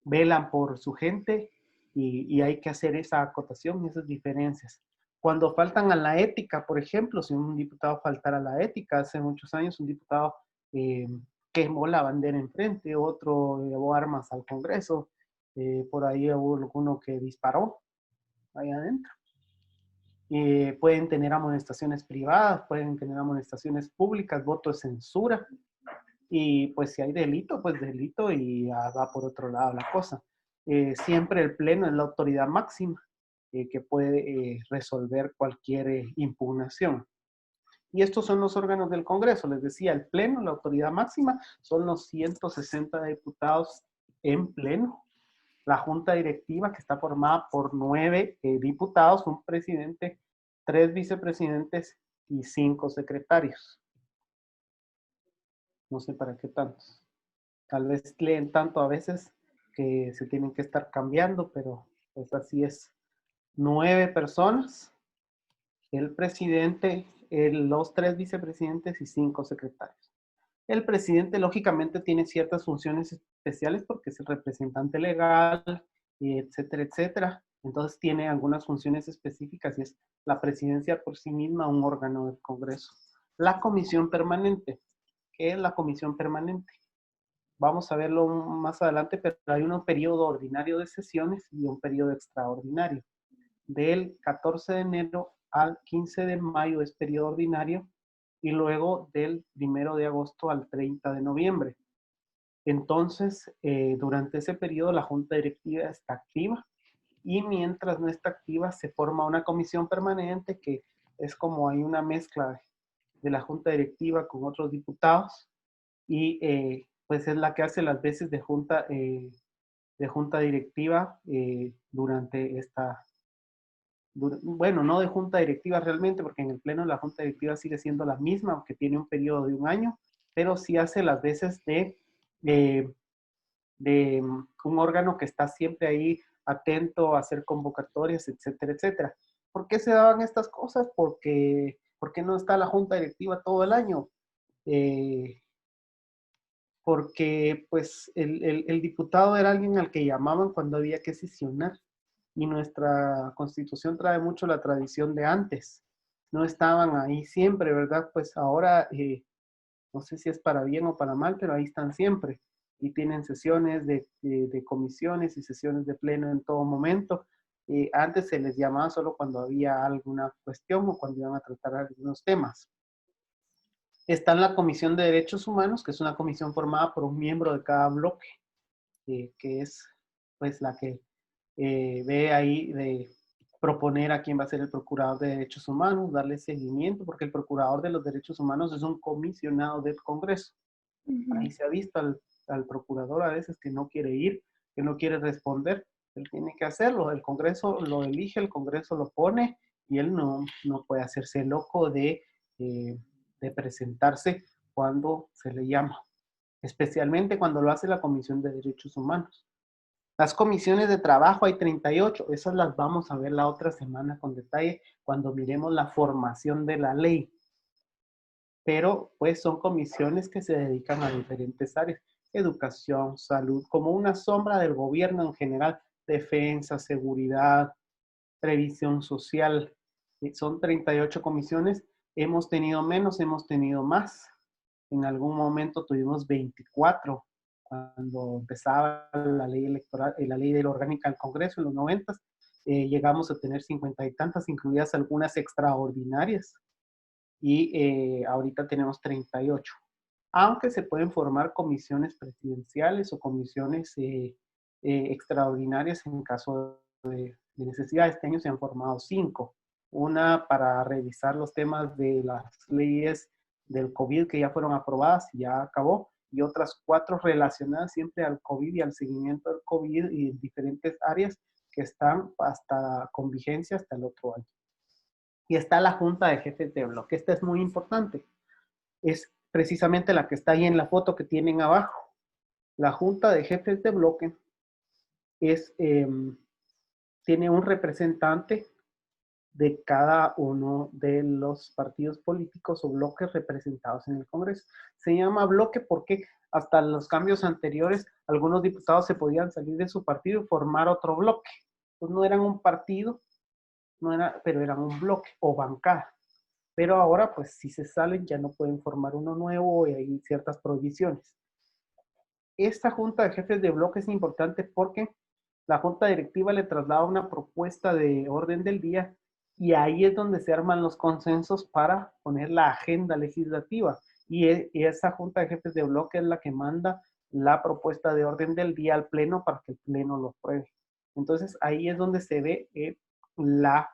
velan por su gente y hay que hacer esa acotación y esas diferencias. Cuando faltan a la ética, por ejemplo, si un diputado faltara a la ética, hace muchos años un diputado quemó la bandera enfrente, otro llevó armas al Congreso, por ahí hubo alguno que disparó ahí adentro. Pueden tener amonestaciones privadas, pueden tener amonestaciones públicas, voto de censura, y pues si hay delito, pues delito y va por otro lado la cosa. Siempre el Pleno es la autoridad máxima que puede resolver cualquier impugnación. Y estos son los órganos del Congreso. Les decía, el Pleno, la autoridad máxima, son los 160 diputados en Pleno. La Junta Directiva, que está formada por 9 diputados, un presidente, 3 vicepresidentes y 5 secretarios. No sé para qué tantos. Tal vez leen tanto a veces que se tienen que estar cambiando, pero pues así es. 9 personas, el presidente, los 3 vicepresidentes y 5 secretarios. El presidente, lógicamente, tiene ciertas funciones especiales porque es el representante legal, etcétera, etcétera. Entonces tiene algunas funciones específicas y es la presidencia por sí misma un órgano del Congreso. La comisión permanente. ¿Qué es la comisión permanente? Vamos a verlo más adelante, pero hay un periodo ordinario de sesiones y un periodo extraordinario. Del 14 de enero al 15 de mayo es periodo ordinario y luego del 1 de agosto al 30 de noviembre. Entonces, durante ese periodo la Junta Directiva está activa y mientras no está activa se forma una comisión permanente que es como hay una mezcla de la junta directiva con otros diputados y pues es la que hace las veces de junta directiva durante esta, bueno, no de junta directiva realmente, porque en el pleno la junta directiva sigue siendo la misma, aunque tiene un periodo de 1 año, pero sí hace las veces de un órgano que está siempre ahí atento a hacer convocatorias, etcétera, etcétera. ¿Por qué se daban estas cosas? Porque no está la junta directiva todo el año. Porque pues el diputado era alguien al que llamaban cuando había que sesionar. Y nuestra constitución trae mucho la tradición de antes. No estaban ahí siempre, ¿verdad? Pues ahora, no sé si es para bien o para mal, pero ahí están siempre. Y tienen sesiones de comisiones y sesiones de pleno en todo momento. Antes se les llamaba solo cuando había alguna cuestión o cuando iban a tratar algunos temas. Está en la Comisión de Derechos Humanos, que es una comisión formada por un miembro de cada bloque, que es pues la que ve ahí de proponer a quién va a ser el procurador de derechos humanos, darle seguimiento, porque el procurador de los derechos humanos es un comisionado del Congreso. Ahí se ha visto al procurador a veces que no quiere ir, que no quiere responder. Él tiene que hacerlo. El Congreso lo elige, el Congreso lo pone y él no puede hacerse loco de presentarse cuando se le llama, especialmente cuando lo hace la Comisión de Derechos Humanos. Las comisiones de trabajo hay 38, esas las vamos a ver la otra semana con detalle cuando miremos la formación de la ley. Pero pues son comisiones que se dedican a diferentes áreas, educación, salud, como una sombra del gobierno en general, defensa, seguridad, previsión social. Son 38 comisiones, hemos tenido menos, hemos tenido más. En algún momento tuvimos 24 cuando empezaba la ley electoral, la ley de la orgánica del Congreso en los 90, llegamos a tener 50 y tantas, incluidas algunas extraordinarias, y ahorita tenemos 38. Aunque se pueden formar comisiones presidenciales o comisiones extraordinarias en caso de necesidad. Este año se han formado 5. Una para revisar los temas de las leyes del COVID que ya fueron aprobadas y ya acabó, y otras 4 relacionadas siempre al COVID y al seguimiento del COVID y en diferentes áreas que están con vigencia hasta el otro año. Y está la Junta de Jefes de Bloque. Esta es muy importante. Es precisamente la que está ahí en la foto que tienen abajo. La Junta de Jefes de Bloque tiene un representante de cada uno de los partidos políticos o bloques representados en el Congreso. Se llama bloque porque hasta los cambios anteriores algunos diputados se podían salir de su partido y formar otro bloque. Pues no eran un partido, pero eran un bloque o bancada. Pero ahora, pues, si se salen, ya no pueden formar uno nuevo y hay ciertas prohibiciones. Esta junta de jefes de bloque es importante porque la junta directiva le traslada una propuesta de orden del día y ahí es donde se arman los consensos para poner la agenda legislativa. Y esa junta de jefes de bloque es la que manda la propuesta de orden del día al pleno para que el pleno lo apruebe. Entonces, ahí es donde se ve la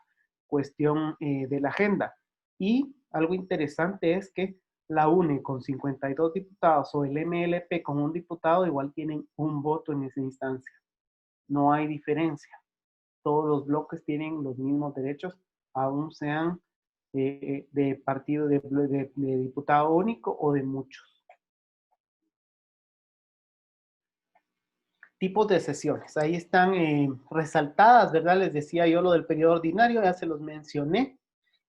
cuestión de la agenda. Y algo interesante es que la UNE con 52 diputados o el MLP con un diputado igual tienen un voto en esa instancia. No hay diferencia. Todos los bloques tienen los mismos derechos, aún sean de partido de diputado único o de muchos. Tipos de sesiones. Ahí están resaltadas, ¿verdad? Les decía yo lo del periodo ordinario, ya se los mencioné.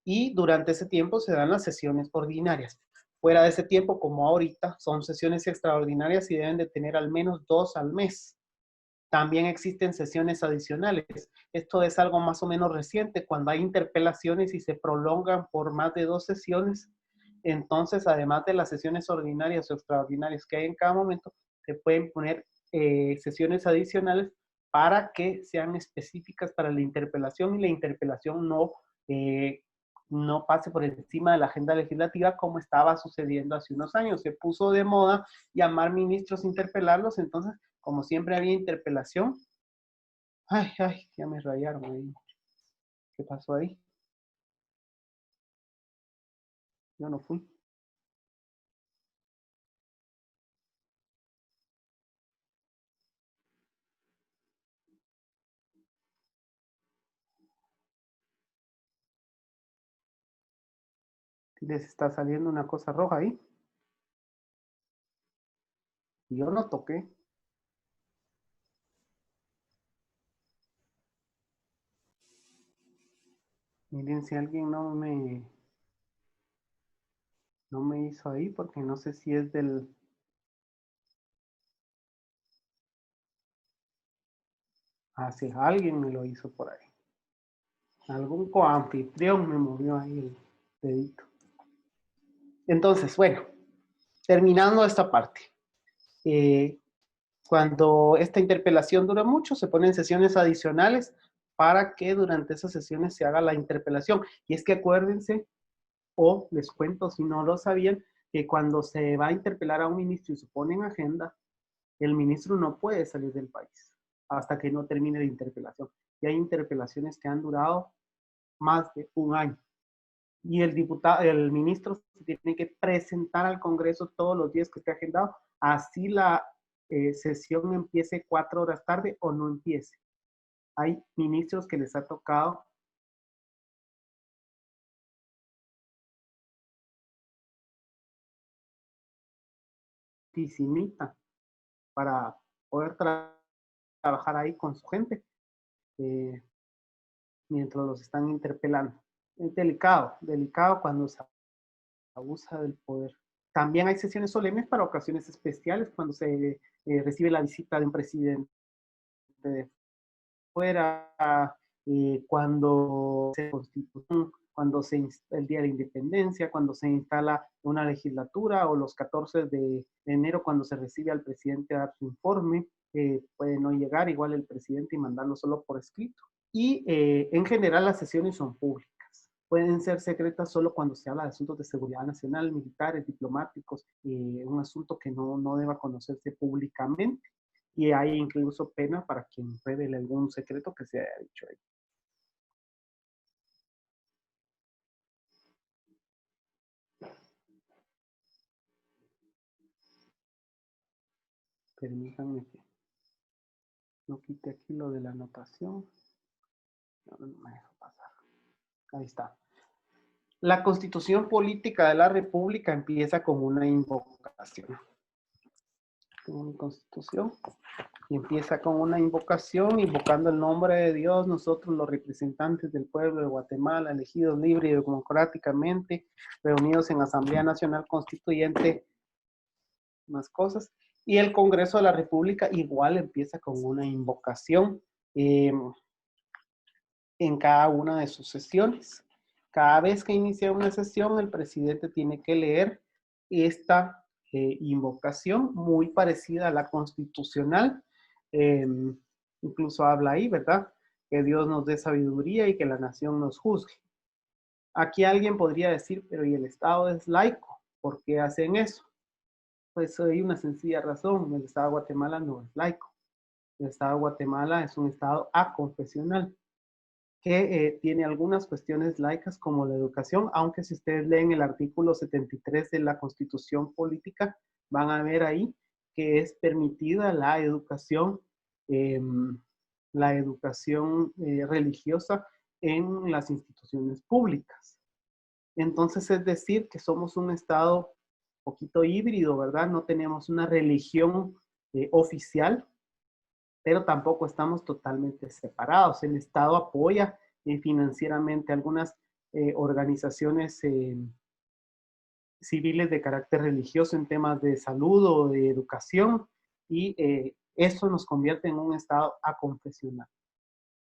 Y durante ese tiempo se dan las sesiones ordinarias. Fuera de ese tiempo, como ahorita, son sesiones extraordinarias y deben de tener al menos 2 al mes. También existen sesiones adicionales. Esto es algo más o menos reciente, cuando hay interpelaciones y se prolongan por más de 2 sesiones. Entonces, además de las sesiones ordinarias o extraordinarias que hay en cada momento, se pueden poner sesiones adicionales para que sean específicas para la interpelación y la interpelación no pase por encima de la agenda legislativa como estaba sucediendo hace unos años. Se puso de moda llamar ministros, interpelarlos, entonces, como siempre había interpelación, Ay, ya me rayaron ahí. ¿Qué pasó ahí? Yo no fui. Les está saliendo una cosa roja ahí. Y yo no toqué. Miren si alguien no me hizo ahí, porque no sé si es del... Ah, sí, alguien me lo hizo por ahí. Algún coanfitrión me movió ahí el dedito. Entonces, bueno, terminando esta parte. Cuando esta interpelación dura mucho, se ponen sesiones adicionales para que durante esas sesiones se haga la interpelación. Y es que acuérdense, o les cuento si no lo sabían, que cuando se va a interpelar a un ministro y se pone en agenda, el ministro no puede salir del país hasta que no termine la interpelación. Y hay interpelaciones que han durado más de un año. Y el ministro se tiene que presentar al Congreso todos los días que esté agendado, así la sesión empiece 4 horas tarde o no empiece. Hay ministros que les ha tocado piscinita para poder trabajar ahí con su gente mientras los están interpelando. Es delicado cuando se abusa del poder. También hay sesiones solemnes para ocasiones especiales, cuando se recibe la visita de un presidente de fuera, cuando se constituye, cuando el Día de la Independencia, cuando se instala una legislatura, o los 14 de enero cuando se recibe al presidente a dar su informe, puede no llegar igual el presidente y mandarlo solo por escrito. Y en general las sesiones son públicas. Pueden ser secretas solo cuando se habla de asuntos de seguridad nacional, militares, diplomáticos, un asunto que no deba conocerse públicamente. Y hay incluso pena para quien revele algún secreto que se haya dicho ahí. Permítanme que no quite aquí lo de la anotación. No me deja pasar. Ahí está. La Constitución Política de la República empieza con una invocación. Tengo mi Constitución. Y empieza con una invocación, invocando el nombre de Dios, nosotros los representantes del pueblo de Guatemala, elegidos libre y democráticamente, reunidos en Asamblea Nacional Constituyente, más cosas. Y el Congreso de la República igual empieza con una invocación en cada una de sus sesiones. Cada vez que inicia una sesión, el presidente tiene que leer esta invocación, muy parecida a la constitucional. Incluso habla ahí, ¿verdad? Que Dios nos dé sabiduría y que la nación nos juzgue. Aquí alguien podría decir, pero ¿y el Estado es laico? ¿Por qué hacen eso? Pues hay una sencilla razón: el Estado de Guatemala no es laico. El Estado de Guatemala es un Estado aconfesional que tiene algunas cuestiones laicas como la educación, aunque si ustedes leen el artículo 73 de la Constitución Política, van a ver ahí que es permitida la educación religiosa en las instituciones públicas. Entonces, es decir, que somos un Estado un poquito híbrido, ¿verdad? No tenemos una religión oficial, pero tampoco estamos totalmente separados. El Estado apoya financieramente algunas organizaciones civiles de carácter religioso en temas de salud o de educación, y eso nos convierte en un Estado aconfesional.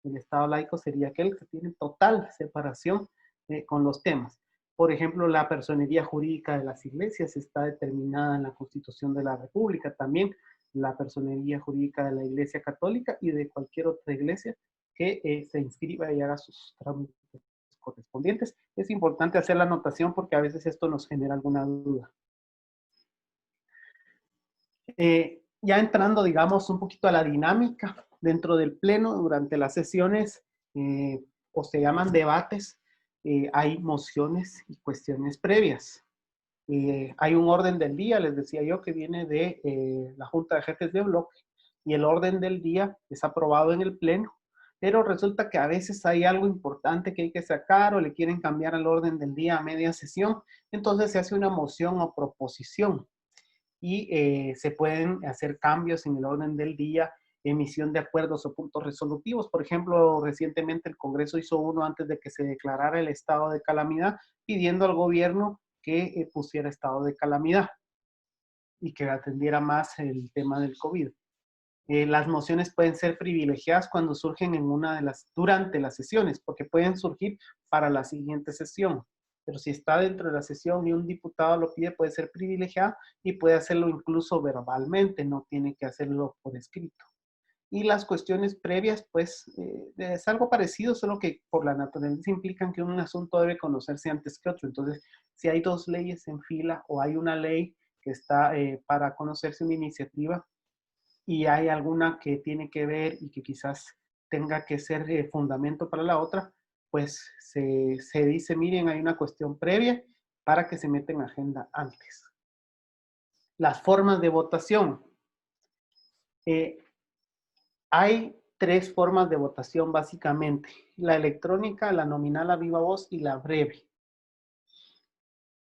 El Estado laico sería aquel que tiene total separación con los temas. Por ejemplo, la personería jurídica de las iglesias está determinada en la Constitución de la República. También la personería jurídica de la Iglesia Católica y de cualquier otra iglesia que se inscriba y haga sus trámites correspondientes. Es importante hacer la anotación porque a veces esto nos genera alguna duda. Ya entrando, digamos, un poquito a la dinámica Dentro del pleno, durante las sesiones, o se llaman debates, hay mociones y cuestiones previas. Hay un orden del día, les decía yo, que viene de la Junta de Jefes de Bloque, y el orden del día es aprobado en el pleno, pero resulta que a veces hay algo importante que hay que sacar o le quieren cambiar al orden del día a media sesión, entonces se hace una moción o proposición y se pueden hacer cambios en el orden del día, emisión de acuerdos o puntos resolutivos. Por ejemplo, recientemente el Congreso hizo uno antes de que se declarara el estado de calamidad, pidiendo al gobierno que pusiera estado de calamidad y que atendiera más el tema del COVID. Las mociones pueden ser privilegiadas cuando surgen durante las sesiones, porque pueden surgir para la siguiente sesión. Pero si está dentro de la sesión y un diputado lo pide, puede ser privilegiada y puede hacerlo incluso verbalmente, no tiene que hacerlo por escrito. Y las cuestiones previas, pues, es algo parecido, solo que por la naturaleza implican que un asunto debe conocerse antes que otro. Entonces, si hay dos leyes en fila o hay una ley que está para conocerse una iniciativa y hay alguna que tiene que ver y que quizás tenga que ser fundamento para la otra, pues se dice, miren, hay una cuestión previa para que se meta en agenda antes. Las formas de votación. Hay tres formas de votación básicamente: la electrónica, la nominal a viva voz y la breve.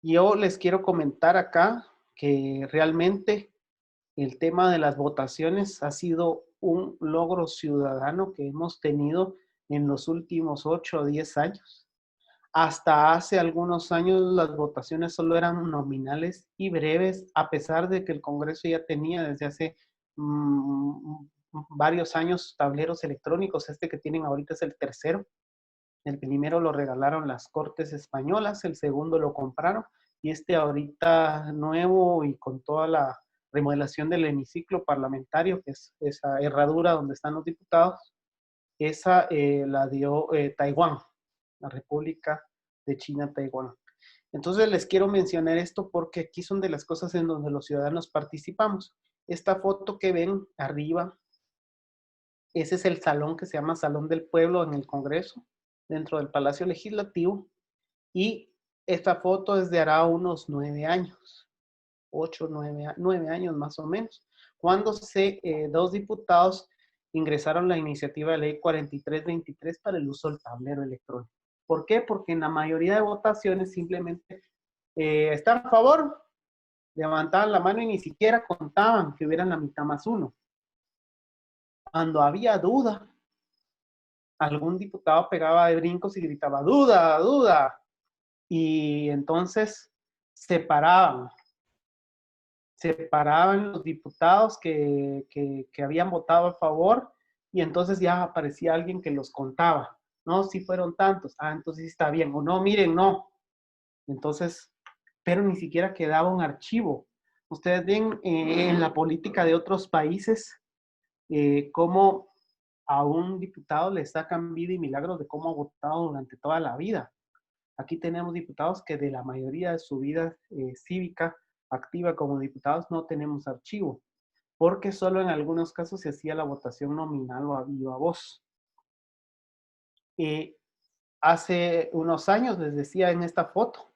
Yo les quiero comentar acá que realmente el tema de las votaciones ha sido un logro ciudadano que hemos tenido en los últimos 8 o 10 años. Hasta hace algunos años las votaciones solo eran nominales y breves, a pesar de que el Congreso ya tenía desde hace varios años tableros electrónicos. Este que tienen ahorita es el tercero. El primero lo regalaron las Cortes Españolas, el segundo lo compraron, y este ahorita nuevo y con toda la remodelación del hemiciclo parlamentario, que es esa herradura donde están los diputados, esa la dio Taiwán, la República de China, Taiwán. Entonces les quiero mencionar esto porque aquí son de las cosas en donde los ciudadanos participamos. Esta foto que ven arriba, ese es el salón que se llama Salón del Pueblo en el Congreso, dentro del Palacio Legislativo, y esta foto es de hará unos 9 años, 8, 9 años más o menos, cuando dos diputados ingresaron la iniciativa de ley 4323 para el uso del tablero electrónico. ¿Por qué? Porque en la mayoría de votaciones simplemente están a favor, levantaban la mano y ni siquiera contaban que hubieran la mitad más uno. Cuando había duda, algún diputado pegaba de brincos y gritaba, duda, duda. Y entonces separaban los diputados que habían votado a favor, y entonces ya aparecía alguien que los contaba. No, sí fueron tantos. Ah, entonces sí está bien. O no, miren, no. Entonces, pero ni siquiera quedaba un archivo. Ustedes ven en la política de otros países cómo a un diputado le sacan vida y milagros de cómo ha votado durante toda la vida. Aquí tenemos diputados que de la mayoría de su vida cívica activa como diputados no tenemos archivo, porque solo en algunos casos se hacía la votación nominal o a viva voz. Hace unos años, les decía en esta foto,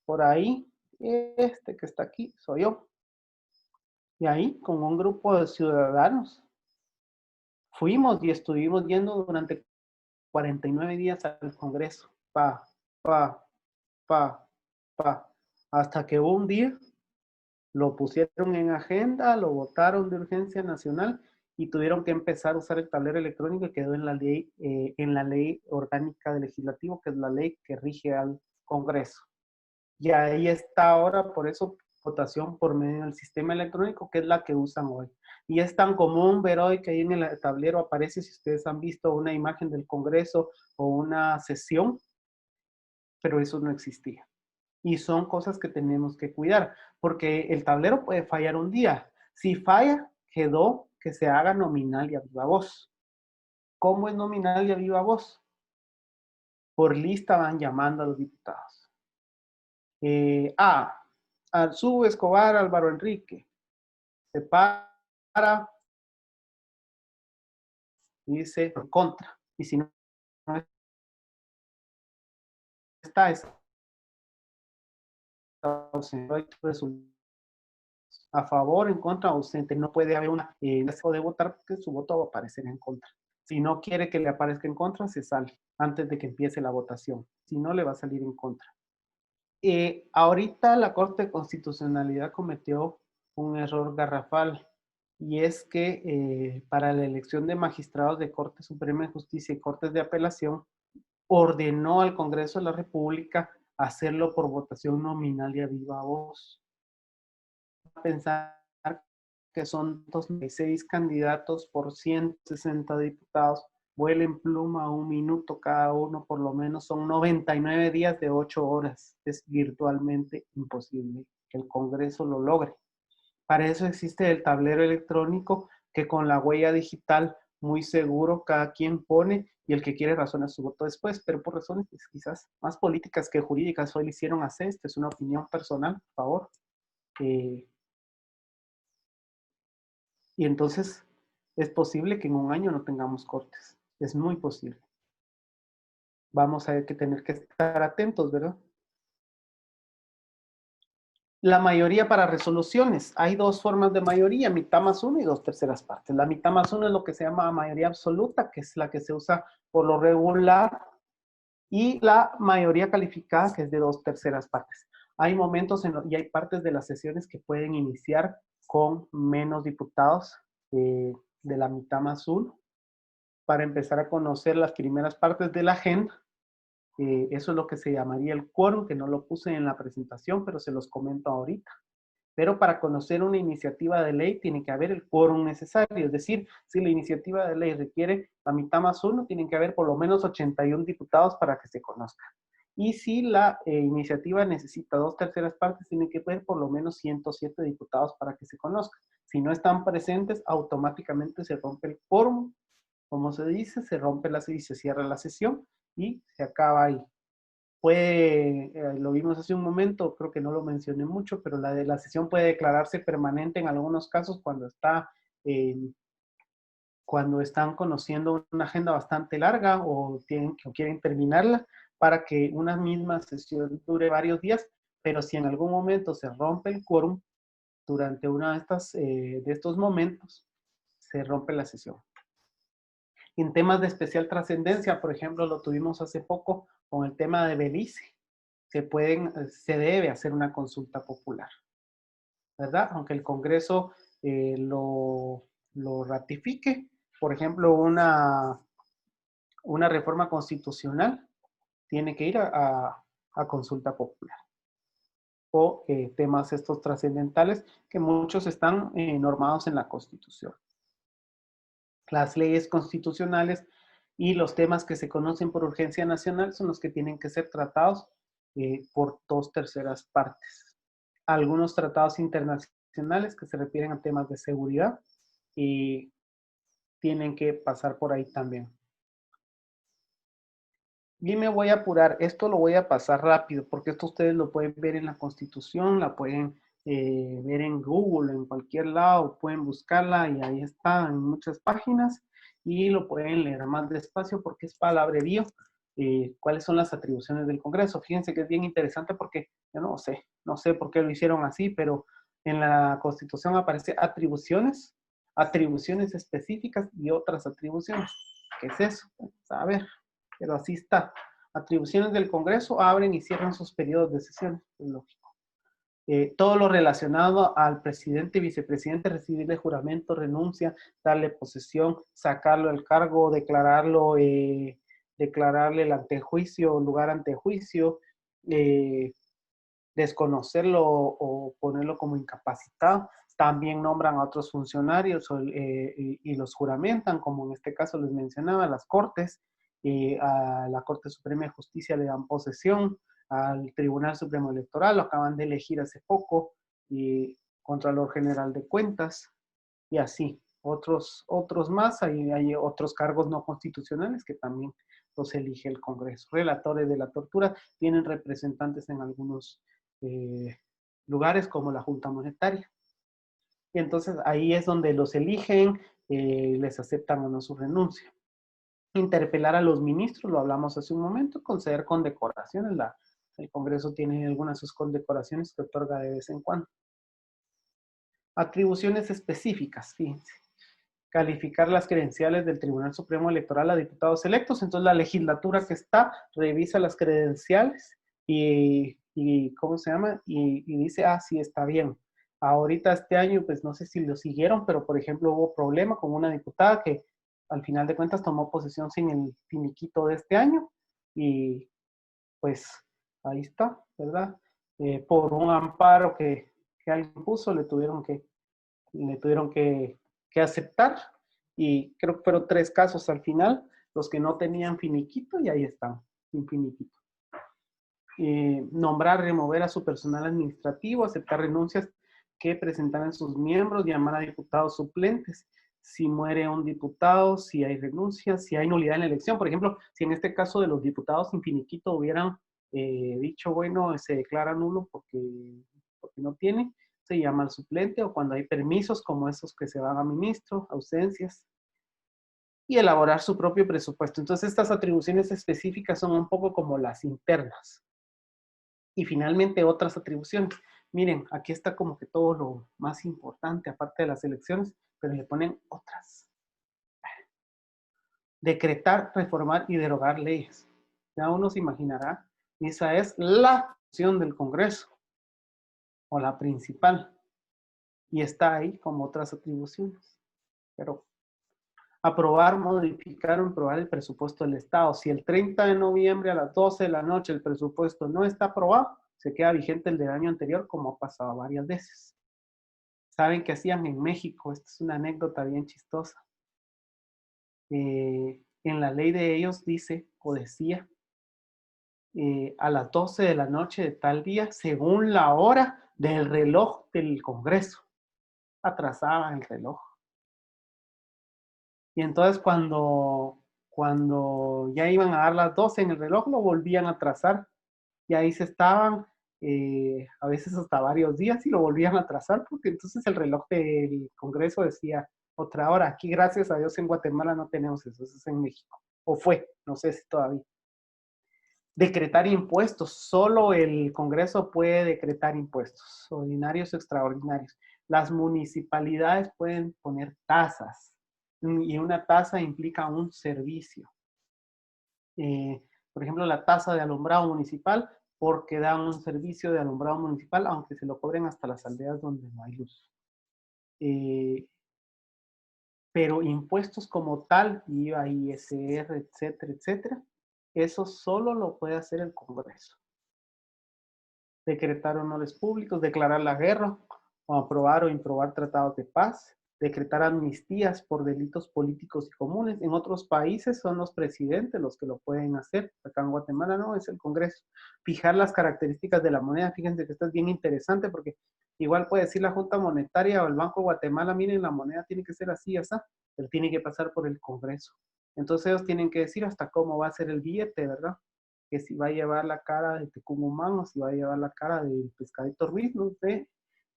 por ahí, este que está aquí soy yo. Y ahí, con un grupo de ciudadanos, fuimos y estuvimos yendo durante 49 días al Congreso. Hasta que un día lo pusieron en agenda, lo votaron de urgencia nacional y tuvieron que empezar a usar el tablero electrónico, y quedó en la ley orgánica del legislativo, que es la ley que rige al Congreso. Y ahí está ahora, por eso, votación por medio del sistema electrónico, que es la que usan hoy. Y es tan común ver hoy que ahí en el tablero aparece, si ustedes han visto una imagen del Congreso o una sesión, pero eso no existía. Y son cosas que tenemos que cuidar, porque el tablero puede fallar un día. Si falla, quedó que se haga nominal y a viva voz. ¿Cómo es nominal y a viva voz? Por lista van llamando a los diputados. Arzú Escobar Álvaro Enrique. Se para y dice en contra. Y si no está, es a favor, en contra, ausente. No puede haber una deseo de votar porque su voto va a aparecer en contra. Si no quiere que le aparezca en contra, se sale antes de que empiece la votación. Si no, le va a salir en contra. Ahorita la Corte de Constitucionalidad cometió un error garrafal, y es que para la elección de magistrados de Corte Suprema de Justicia y Cortes de Apelación, ordenó al Congreso de la República hacerlo por votación nominal y a viva voz. Pensar que son 26 candidatos por 160 diputados, vuelen pluma 1 minuto cada uno, por lo menos son 99 días de 8 horas. Es virtualmente imposible que el Congreso lo logre. Para eso existe el tablero electrónico, que con la huella digital muy seguro cada quien pone, y el que quiere razona su voto después, pero por razones pues, quizás más políticas que jurídicas hoy le hicieron hacer. Esta es una opinión personal, por favor. Y entonces es posible que en un año no tengamos cortes. Es muy posible. Vamos a tener que estar atentos, ¿verdad? La mayoría para resoluciones. Hay dos formas de mayoría, mitad más uno y 2/3 partes. La mitad más uno es lo que se llama mayoría absoluta, que es la que se usa por lo regular, y la mayoría calificada, que es de 2/3 partes. Hay momentos y hay partes de las sesiones que pueden iniciar con menos diputados de la mitad más uno, para empezar a conocer las primeras partes de la agenda. Eso es lo que se llamaría el quórum, que no lo puse en la presentación, pero se los comento ahorita. Pero para conocer una iniciativa de ley tiene que haber el quórum necesario. Es decir, si la iniciativa de ley requiere la mitad más uno, tienen que haber por lo menos 81 diputados para que se conozca. Y si la iniciativa necesita 2/3 partes, tiene que haber por lo menos 107 diputados para que se conozca. Si no están presentes, automáticamente se rompe el quórum. Como se dice, se rompe y se cierra la sesión y se acaba ahí. Lo vimos hace un momento, creo que no lo mencioné mucho, pero la sesión puede declararse permanente en algunos casos cuando están conociendo una agenda bastante larga o quieren terminarla, para que una misma sesión dure varios días. Pero si en algún momento se rompe el quórum durante uno de estos momentos, se rompe la sesión. En temas de especial trascendencia, por ejemplo, lo tuvimos hace poco con el tema de Belice. Se debe hacer una consulta popular, ¿verdad? Aunque el Congreso lo ratifique. Por ejemplo, una reforma constitucional tiene que ir a consulta popular. O temas estos trascendentales, que muchos están normados en la Constitución. Las leyes constitucionales y los temas que se conocen por urgencia nacional son los que tienen que ser tratados por 2/3 partes. Algunos tratados internacionales que se refieren a temas de seguridad y tienen que pasar por ahí también. Y me voy a apurar, esto lo voy a pasar rápido, porque esto ustedes lo pueden ver en la Constitución, la pueden ver en Google, en cualquier lado, pueden buscarla y ahí está en muchas páginas, y lo pueden leer más despacio porque es palabrerío. ¿Cuáles son las atribuciones del Congreso? Fíjense que es bien interesante porque yo no sé por qué lo hicieron así, pero en la Constitución aparece atribuciones específicas y otras atribuciones. ¿Qué es eso? A ver. Pero así está. Atribuciones del Congreso: abren y cierran sus periodos de sesiones. Es lógico. Todo lo relacionado al presidente y vicepresidente: recibirle juramento, renuncia, darle posesión, sacarlo del cargo, declararle el antejuicio, lugar ante juicio, desconocerlo o ponerlo como incapacitado. También nombran a otros funcionarios y los juramentan, como en este caso les mencionaba, las Cortes. A la Corte Suprema de Justicia le dan posesión, al Tribunal Supremo Electoral lo acaban de elegir hace poco, y Contralor General de Cuentas, y así. Otros más, hay otros cargos no constitucionales que también los elige el Congreso. Relatores de la tortura tienen representantes en algunos lugares como la Junta Monetaria. Y entonces ahí es donde los eligen, les aceptan o no su renuncia. Interpelar a los ministros, lo hablamos hace un momento, conceder condecoraciones. El Congreso tiene algunas de sus condecoraciones que otorga de vez en cuando. Atribuciones específicas, fíjense. Calificar las credenciales del Tribunal Supremo Electoral a diputados electos. Entonces la legislatura que está revisa las credenciales y ¿cómo se llama? Y dice, sí, está bien. Ahorita este año, pues no sé si lo siguieron, pero por ejemplo hubo problema con una diputada que al final de cuentas tomó posesión sin el finiquito de este año y pues ahí está, ¿verdad? Por un amparo que alguien puso, le tuvieron que aceptar y creo que fueron 3 casos al final, los que no tenían finiquito y ahí están, sin finiquito. Nombrar, remover a su personal administrativo, aceptar renuncias que presentaran sus miembros, llamar a diputados suplentes. Si muere un diputado, si hay renuncias, si hay nulidad en la elección. Por ejemplo, si en este caso de los diputados sin finiquito hubieran dicho, bueno, se declara nulo porque no tiene, se llama al suplente, o cuando hay permisos como esos que se van a ministro, ausencias, y elaborar su propio presupuesto. Entonces, estas atribuciones específicas son un poco como las internas. Y finalmente, otras atribuciones. Miren, aquí está como que todo lo más importante, aparte de las elecciones, pero le ponen otras. Decretar, reformar y derogar leyes. Ya uno se imaginará, esa es la función del Congreso, o la principal. Y está ahí como otras atribuciones. Pero aprobar, modificar o aprobar el presupuesto del Estado. Si el 30 de noviembre a las 12 de la noche el presupuesto no está aprobado, se queda vigente el del año anterior, como ha pasado varias veces. ¿Saben qué hacían en México? Esta es una anécdota bien chistosa. En la ley de ellos dice, o decía, a las 12 de la noche de tal día, según la hora del reloj del Congreso. Atrasaban el reloj. Y entonces cuando ya iban a dar las 12 en el reloj, lo volvían a atrasar. Y ahí se estaban, a veces hasta varios días, y lo volvían a atrasar, porque entonces el reloj del Congreso decía otra hora. Aquí, gracias a Dios, en Guatemala no tenemos eso es en México. O fue, no sé si todavía. Decretar impuestos. Solo el Congreso puede decretar impuestos, ordinarios o extraordinarios. Las municipalidades pueden poner tasas. Y una tasa implica un servicio. Por ejemplo, la tasa de alumbrado municipal, porque dan un servicio de alumbrado municipal, aunque se lo cobren hasta las aldeas donde no hay luz. Pero impuestos como tal, IVA, ISR, etcétera, etcétera, eso solo lo puede hacer el Congreso. Decretar honores públicos, declarar la guerra, o aprobar o improbar tratados de paz, decretar amnistías por delitos políticos y comunes. En otros países son los presidentes los que lo pueden hacer. Acá en Guatemala no, es el Congreso. Fijar las características de la moneda. Fíjense que esto es bien interesante porque igual puede decir la Junta Monetaria o el Banco de Guatemala, miren, la moneda tiene que ser así, así, pero tiene que pasar por el Congreso. Entonces ellos tienen que decir hasta cómo va a ser el billete, ¿verdad? Que si va a llevar la cara de Tecumumán o si va a llevar la cara del Pescadito Ruiz, no sé,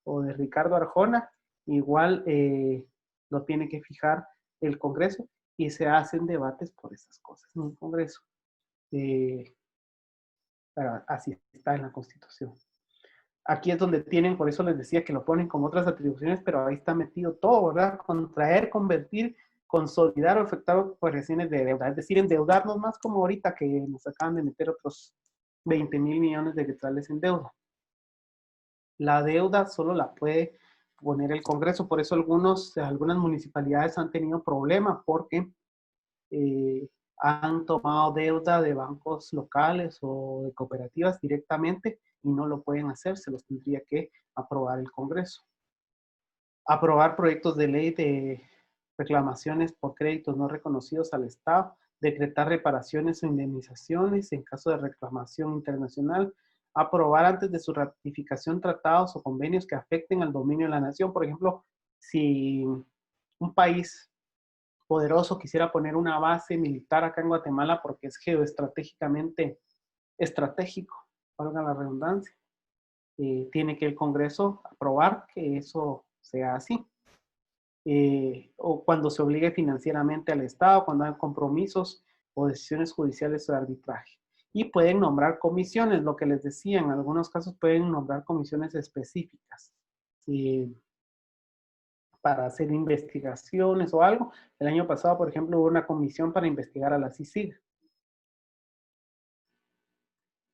o de Ricardo Arjona, igual lo tiene que fijar el Congreso y se hacen debates por esas cosas en el Congreso. Pero así está en la Constitución. Aquí es donde tienen, por eso les decía que lo ponen con otras atribuciones, pero ahí está metido todo, ¿verdad? Contraer, convertir, consolidar o efectuar operaciones de deuda. Es decir, endeudarnos más como ahorita que nos acaban de meter otros 20,000 millones de quetzales en deuda. La deuda solo la puede poner el Congreso, por eso algunas municipalidades han tenido problemas porque han tomado deuda de bancos locales o de cooperativas directamente y no lo pueden hacer, se los tendría que aprobar el Congreso. Aprobar proyectos de ley de reclamaciones por créditos no reconocidos al Estado, decretar reparaciones o indemnizaciones en caso de reclamación internacional, aprobar antes de su ratificación tratados o convenios que afecten al dominio de la nación. Por ejemplo, si un país poderoso quisiera poner una base militar acá en Guatemala porque es geoestratégicamente estratégico, valga la redundancia, tiene que el Congreso aprobar que eso sea así. o cuando se obligue financieramente al Estado, cuando hay compromisos o decisiones judiciales de arbitraje. Y pueden nombrar comisiones, lo que les decía, en algunos casos pueden nombrar comisiones específicas para hacer investigaciones o algo. El año pasado, por ejemplo, hubo una comisión para investigar a la CICIG.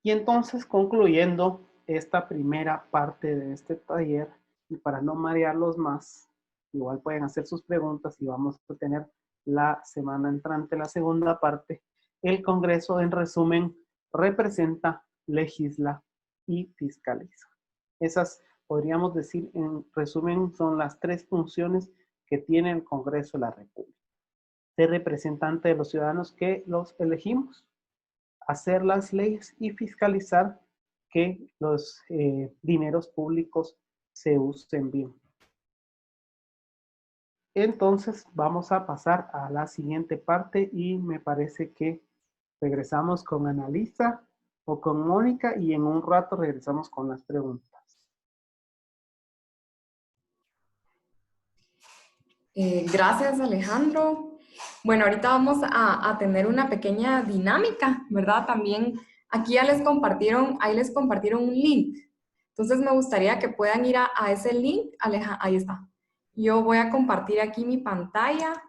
Y entonces, concluyendo esta primera parte de este taller, y para no marearlos más, igual pueden hacer sus preguntas y vamos a tener la semana entrante la segunda parte. El Congreso, en resumen, representa, legisla y fiscaliza. Esas, podríamos decir, en resumen, son las tres funciones que tiene el Congreso de la República. Ser representante de los ciudadanos que los elegimos, hacer las leyes y fiscalizar que los dineros públicos se usen bien. Entonces vamos a pasar a la siguiente parte y me parece que regresamos con Analisa o con Mónica y en un rato regresamos con las preguntas. Gracias, Alejandro. Bueno, ahorita vamos a tener una pequeña dinámica, ¿verdad? También aquí ya ahí les compartieron un link. Entonces me gustaría que puedan ir a ese link. Ahí está. Yo voy a compartir aquí mi pantalla.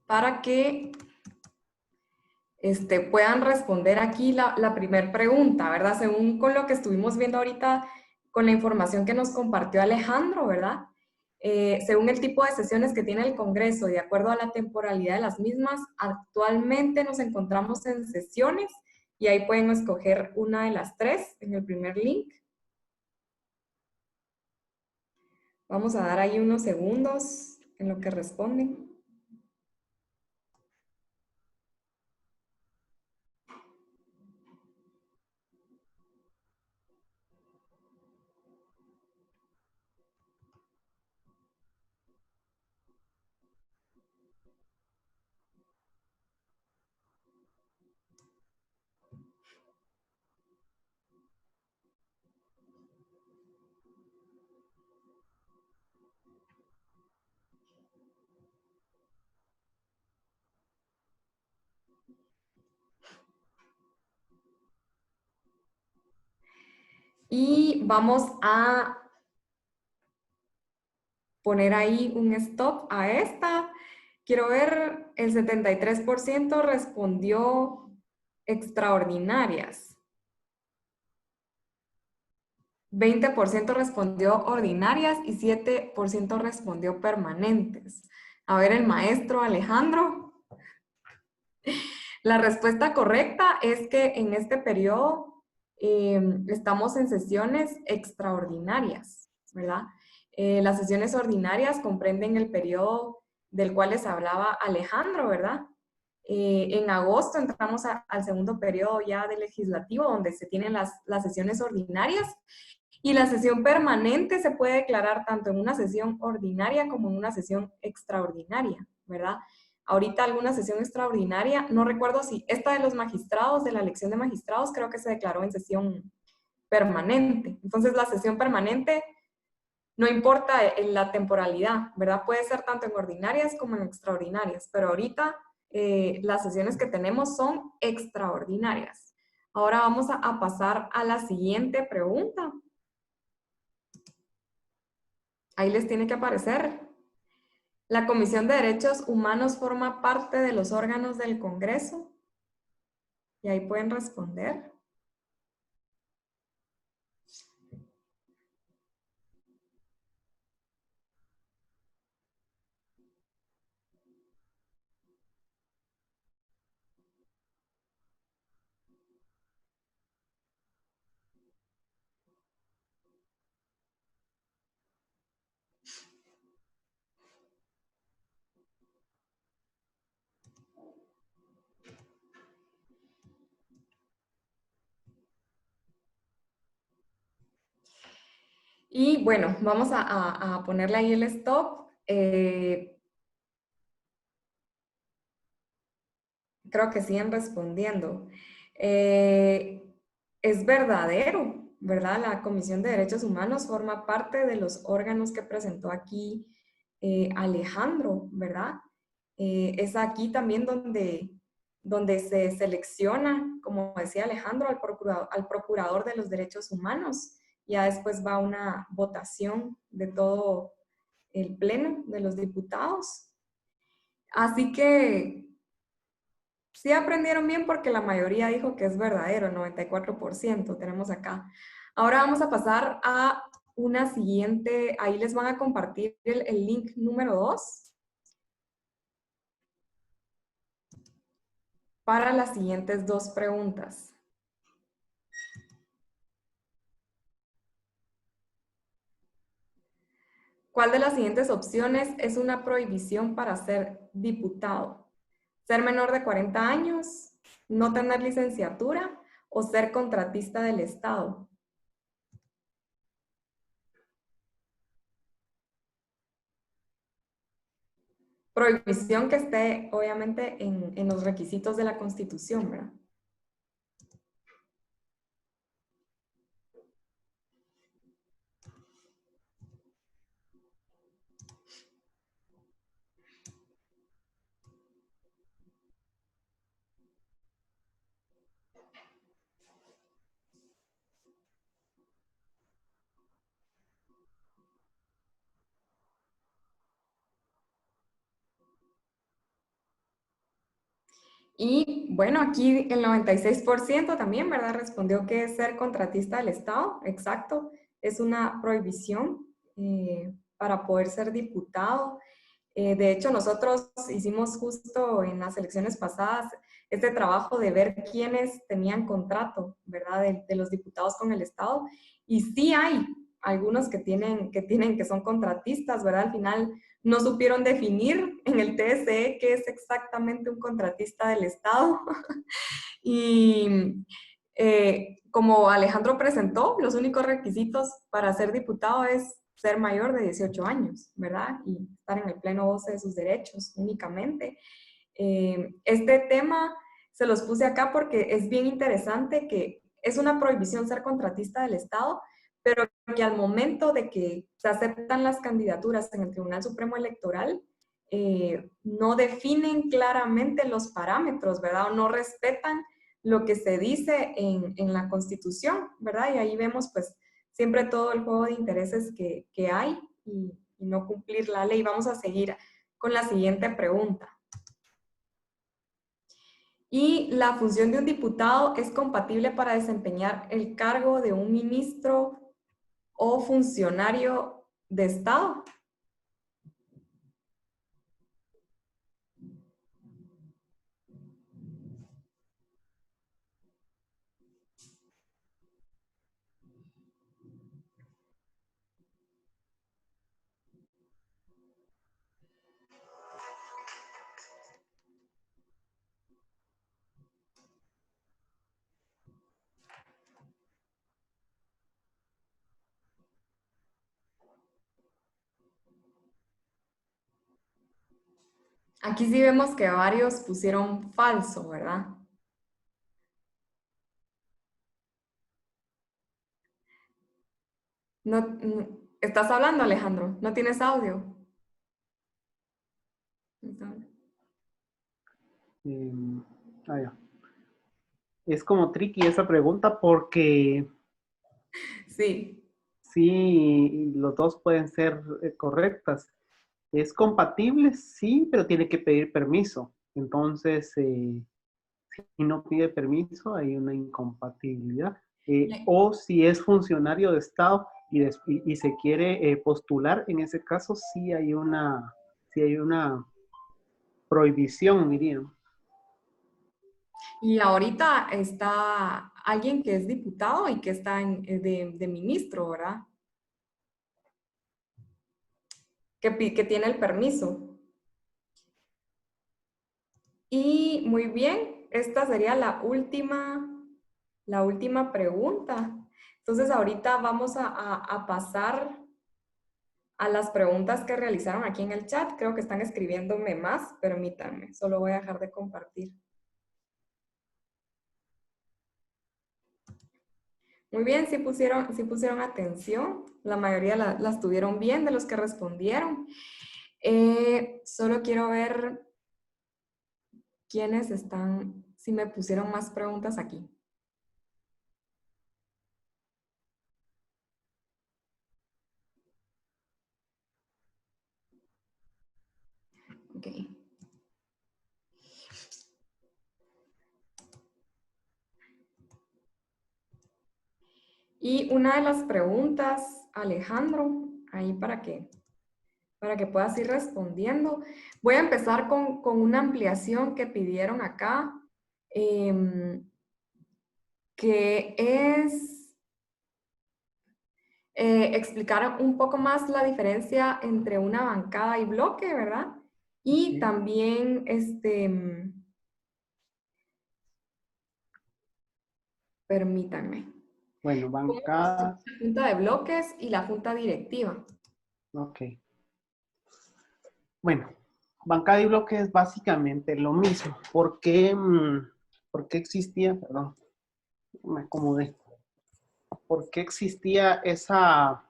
Para que puedan responder aquí la primera pregunta, ¿verdad? Según con lo que estuvimos viendo ahorita, con la información que nos compartió Alejandro, ¿verdad? Según el tipo de sesiones que tiene el Congreso, de acuerdo a la temporalidad de las mismas, actualmente nos encontramos en sesiones y ahí pueden escoger una de las tres en el primer link. Vamos a dar ahí unos segundos en lo que responden. Y vamos a poner ahí un stop a esta. Quiero ver, el 73% respondió extraordinarias. 20% respondió ordinarias y 7% respondió permanentes. A ver, el maestro Alejandro. La respuesta correcta es que en este periodo estamos en sesiones extraordinarias, ¿verdad? Las sesiones ordinarias comprenden el periodo del cual les hablaba Alejandro, ¿verdad? En agosto entramos al segundo periodo ya de legislativo, donde se tienen las sesiones ordinarias, y la sesión permanente se puede declarar tanto en una sesión ordinaria como en una sesión extraordinaria, ¿verdad? Ahorita alguna sesión extraordinaria, no recuerdo si esta de los magistrados, de la elección de magistrados, creo que se declaró en sesión permanente. Entonces la sesión permanente no importa en la temporalidad, ¿verdad? Puede ser tanto en ordinarias como en extraordinarias, pero ahorita las sesiones que tenemos son extraordinarias. Ahora vamos a pasar a la siguiente pregunta. Ahí les tiene que aparecer. La Comisión de Derechos Humanos forma parte de los órganos del Congreso. Y ahí pueden responder. Y bueno, vamos a ponerle ahí el stop. Creo que siguen respondiendo. Es verdadero, ¿verdad? La Comisión de Derechos Humanos forma parte de los órganos que presentó aquí Alejandro, ¿verdad? Es aquí también donde se selecciona, como decía Alejandro, al procurador de los derechos humanos. Ya después va una votación de todo el pleno de los diputados. Así que sí aprendieron bien porque la mayoría dijo que es verdadero, 94% tenemos acá. Ahora vamos a pasar a una siguiente, ahí les van a compartir el link número 2 para las siguientes 2 preguntas. ¿Cuál de las siguientes opciones es una prohibición para ser diputado? ¿Ser menor de 40 años, no tener licenciatura o ser contratista del Estado? Prohibición que esté, obviamente, en los requisitos de la Constitución, ¿verdad? Y bueno, aquí el 96% también, ¿verdad? Respondió que es ser contratista del Estado, exacto. Es una prohibición para poder ser diputado. De hecho, nosotros hicimos justo en las elecciones pasadas este trabajo de ver quiénes tenían contrato, ¿verdad? De los diputados con el Estado. Y sí hay algunos que son contratistas, ¿verdad? Al final no supieron definir en el TSE qué es exactamente un contratista del Estado. Y como Alejandro presentó, los únicos requisitos para ser diputado es ser mayor de 18 años, ¿verdad? Y estar en el pleno goce de sus derechos únicamente. Este tema se los puse acá porque es bien interesante que es una prohibición ser contratista del Estado, pero que al momento de que se aceptan las candidaturas en el Tribunal Supremo Electoral, no definen claramente los parámetros, ¿verdad? O no respetan lo que se dice en la Constitución, ¿verdad? Y ahí vemos pues siempre todo el juego de intereses que hay y no cumplir la ley. Vamos a seguir con la siguiente pregunta. Y la función de un diputado es compatible para desempeñar el cargo de un ministro o funcionario de Estado. Aquí sí vemos que varios pusieron falso, ¿verdad? No, ¿estás hablando, Alejandro? ¿No tienes audio? Ya. Es como tricky esa pregunta porque Sí. sí, los dos pueden ser correctas. Es compatible, sí, pero tiene que pedir permiso. Entonces, si no pide permiso, hay una incompatibilidad. O si es funcionario de Estado y se quiere postular, en ese caso sí hay una prohibición, dirían. Y ahorita está alguien que es diputado y que está de ministro, ¿verdad? Que tiene el permiso. Y muy bien, esta sería la última pregunta. Entonces ahorita vamos a pasar a las preguntas que realizaron aquí en el chat. Creo que están escribiéndome más, permítanme, solo voy a dejar de compartir. Muy bien, sí pusieron atención, la mayoría las tuvieron bien de los que respondieron. Solo quiero ver quiénes están, si me pusieron más preguntas aquí. Ok. Y una de las preguntas, Alejandro, ahí para que puedas ir respondiendo. Voy a empezar con una ampliación que pidieron acá, que es explicar un poco más la diferencia entre una bancada y bloque, ¿verdad? Y Sí. también, permítanme. Bueno, bancada. La junta de bloques y la junta directiva. Ok. Bueno, bancada y bloque es básicamente lo mismo. ¿Por qué existía? Perdón, me acomodé. ¿Por qué existía esa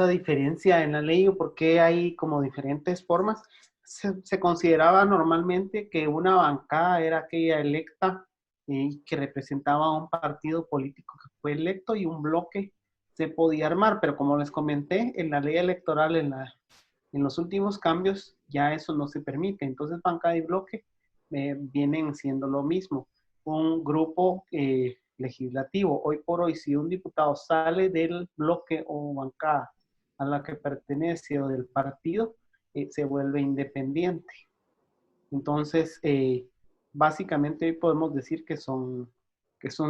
diferencia en la ley o por qué hay como diferentes formas? Se consideraba normalmente que una bancada era aquella electa y que representaba a un partido político que fue electo, y un bloque se podía armar, pero como les comenté, en la ley electoral, en los últimos cambios, ya eso no se permite. Entonces, bancada y bloque vienen siendo lo mismo. Un grupo legislativo. Hoy por hoy, si un diputado sale del bloque o bancada a la que pertenece o del partido, se vuelve independiente. Entonces, básicamente hoy podemos decir que son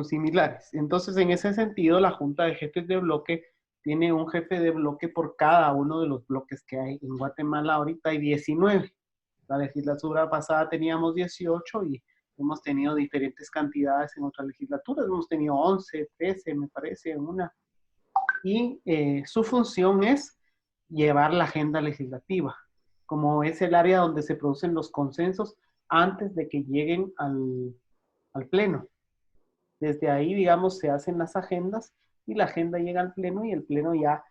similares. Entonces, en ese sentido, la Junta de Jefes de Bloque tiene un jefe de bloque por cada uno de los bloques que hay. En Guatemala ahorita hay 19. La legislatura pasada teníamos 18 y hemos tenido diferentes cantidades en otras legislaturas. Hemos tenido 11, 13, me parece, una. Y su función es llevar la agenda legislativa, como es el área donde se producen los consensos antes de que lleguen al pleno. Desde ahí, digamos, se hacen las agendas y la agenda llega al pleno y el pleno ya,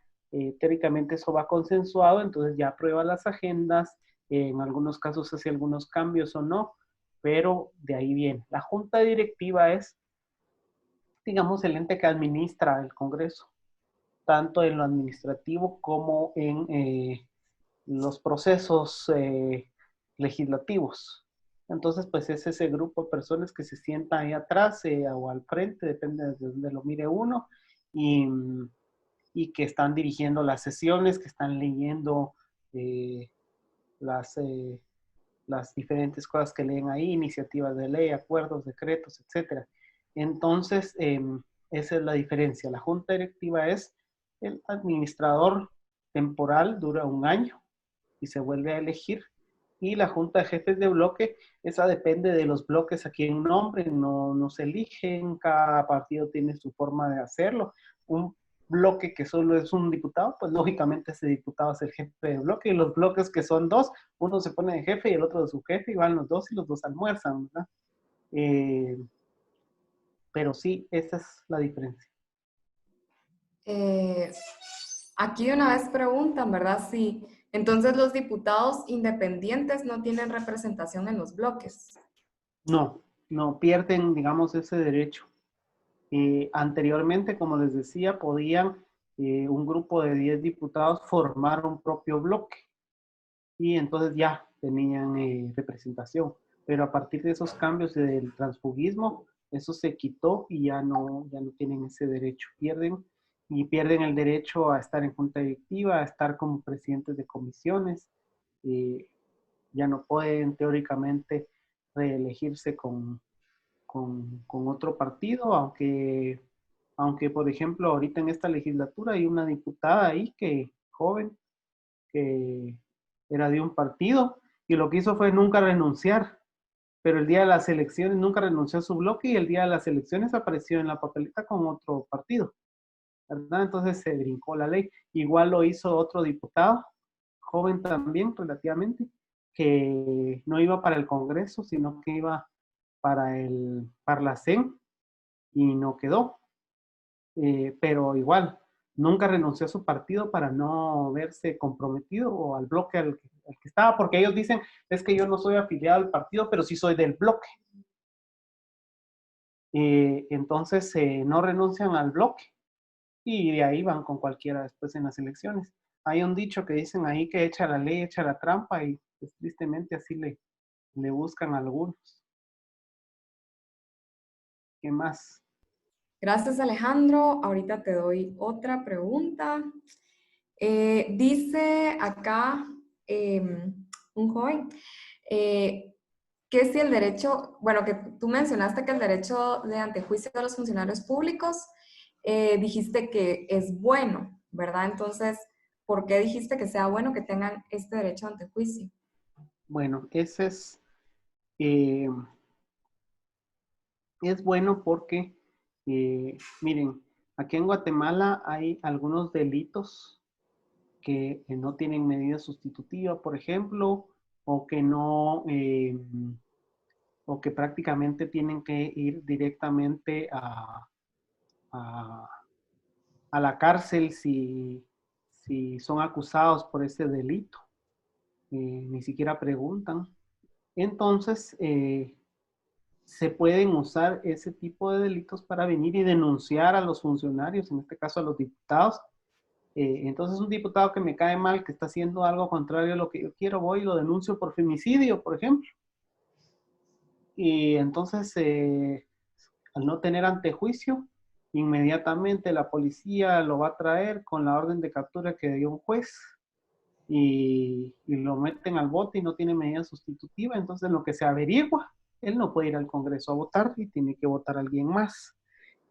teóricamente eso va consensuado, entonces ya aprueba las agendas, en algunos casos hace algunos cambios o no, pero de ahí viene. La junta directiva es, digamos, el ente que administra el Congreso, tanto en lo administrativo como en los procesos legislativos. Entonces, pues es ese grupo de personas que se sientan ahí atrás o al frente, depende de donde lo mire uno, y que están dirigiendo las sesiones, que están leyendo las diferentes cosas que leen ahí, iniciativas de ley, acuerdos, decretos, etcétera. Entonces, esa es la diferencia. La junta directiva es el administrador temporal, dura 1 año y se vuelve a elegir. Y la junta de jefes de bloque, esa depende de los bloques a quien nombren, no se eligen, cada partido tiene su forma de hacerlo. Un bloque que solo es un diputado, pues lógicamente ese diputado es el jefe de bloque, y los bloques que son 2, uno se pone de jefe y el otro de su jefe, y van los 2 y los 2 almuerzan, ¿verdad? Pero sí, esa es la diferencia. Aquí de una vez preguntan, ¿verdad? Sí. Entonces los diputados independientes no tienen representación en los bloques. No pierden, digamos, ese derecho. Anteriormente, como les decía, podían un grupo de 10 diputados formar un propio bloque y entonces ya tenían representación. Pero a partir de esos cambios del transfugismo, eso se quitó y ya no tienen ese derecho. Pierden el derecho a estar en junta directiva, a estar como presidentes de comisiones. Ya no pueden teóricamente reelegirse con otro partido, aunque, por ejemplo, ahorita en esta legislatura hay una diputada ahí joven, que era de un partido, y lo que hizo fue nunca renunciar. pero el día de las elecciones nunca renunció a su bloque y el día de las elecciones apareció en la papeleta con otro partido, ¿verdad? Entonces se brincó la ley. Igual lo hizo otro diputado, joven también relativamente, que no iba para el Congreso, sino que iba para el Parlacén y no quedó. Pero igual, nunca renunció a su partido para no verse comprometido o al bloque al que estaba, porque ellos dicen, es que yo no soy afiliado al partido, pero sí soy del bloque. Entonces no renuncian al bloque y de ahí van con cualquiera después en las elecciones. Hay un dicho que dicen ahí que echa la ley, echa la trampa y pues, tristemente así le buscan a algunos. ¿Qué más? Gracias, Alejandro. Ahorita te doy otra pregunta. Dice acá un joven que si el derecho, bueno, que tú mencionaste que el derecho de antejuicio de los funcionarios públicos, dijiste que es bueno, ¿verdad? Entonces, ¿por qué dijiste que sea bueno que tengan este derecho de antejuicio? Bueno, ese es bueno porque, miren, aquí en Guatemala hay algunos delitos que no tienen medida sustitutiva, por ejemplo, o que no, o que prácticamente tienen que ir directamente a, a la cárcel si son acusados por ese delito. Ni siquiera preguntan. Entonces, se pueden usar ese tipo de delitos para venir y denunciar a los funcionarios, en este caso a los diputados. Entonces un diputado que me cae mal, que está haciendo algo contrario a lo que yo quiero, voy y lo denuncio por femicidio, por ejemplo. Y entonces, al no tener antejuicio, inmediatamente la policía lo va a traer con la orden de captura que dio un juez y lo meten al bote y no tiene medida sustitutiva. Entonces, lo que se averigua, él no puede ir al Congreso a votar y tiene que votar alguien más.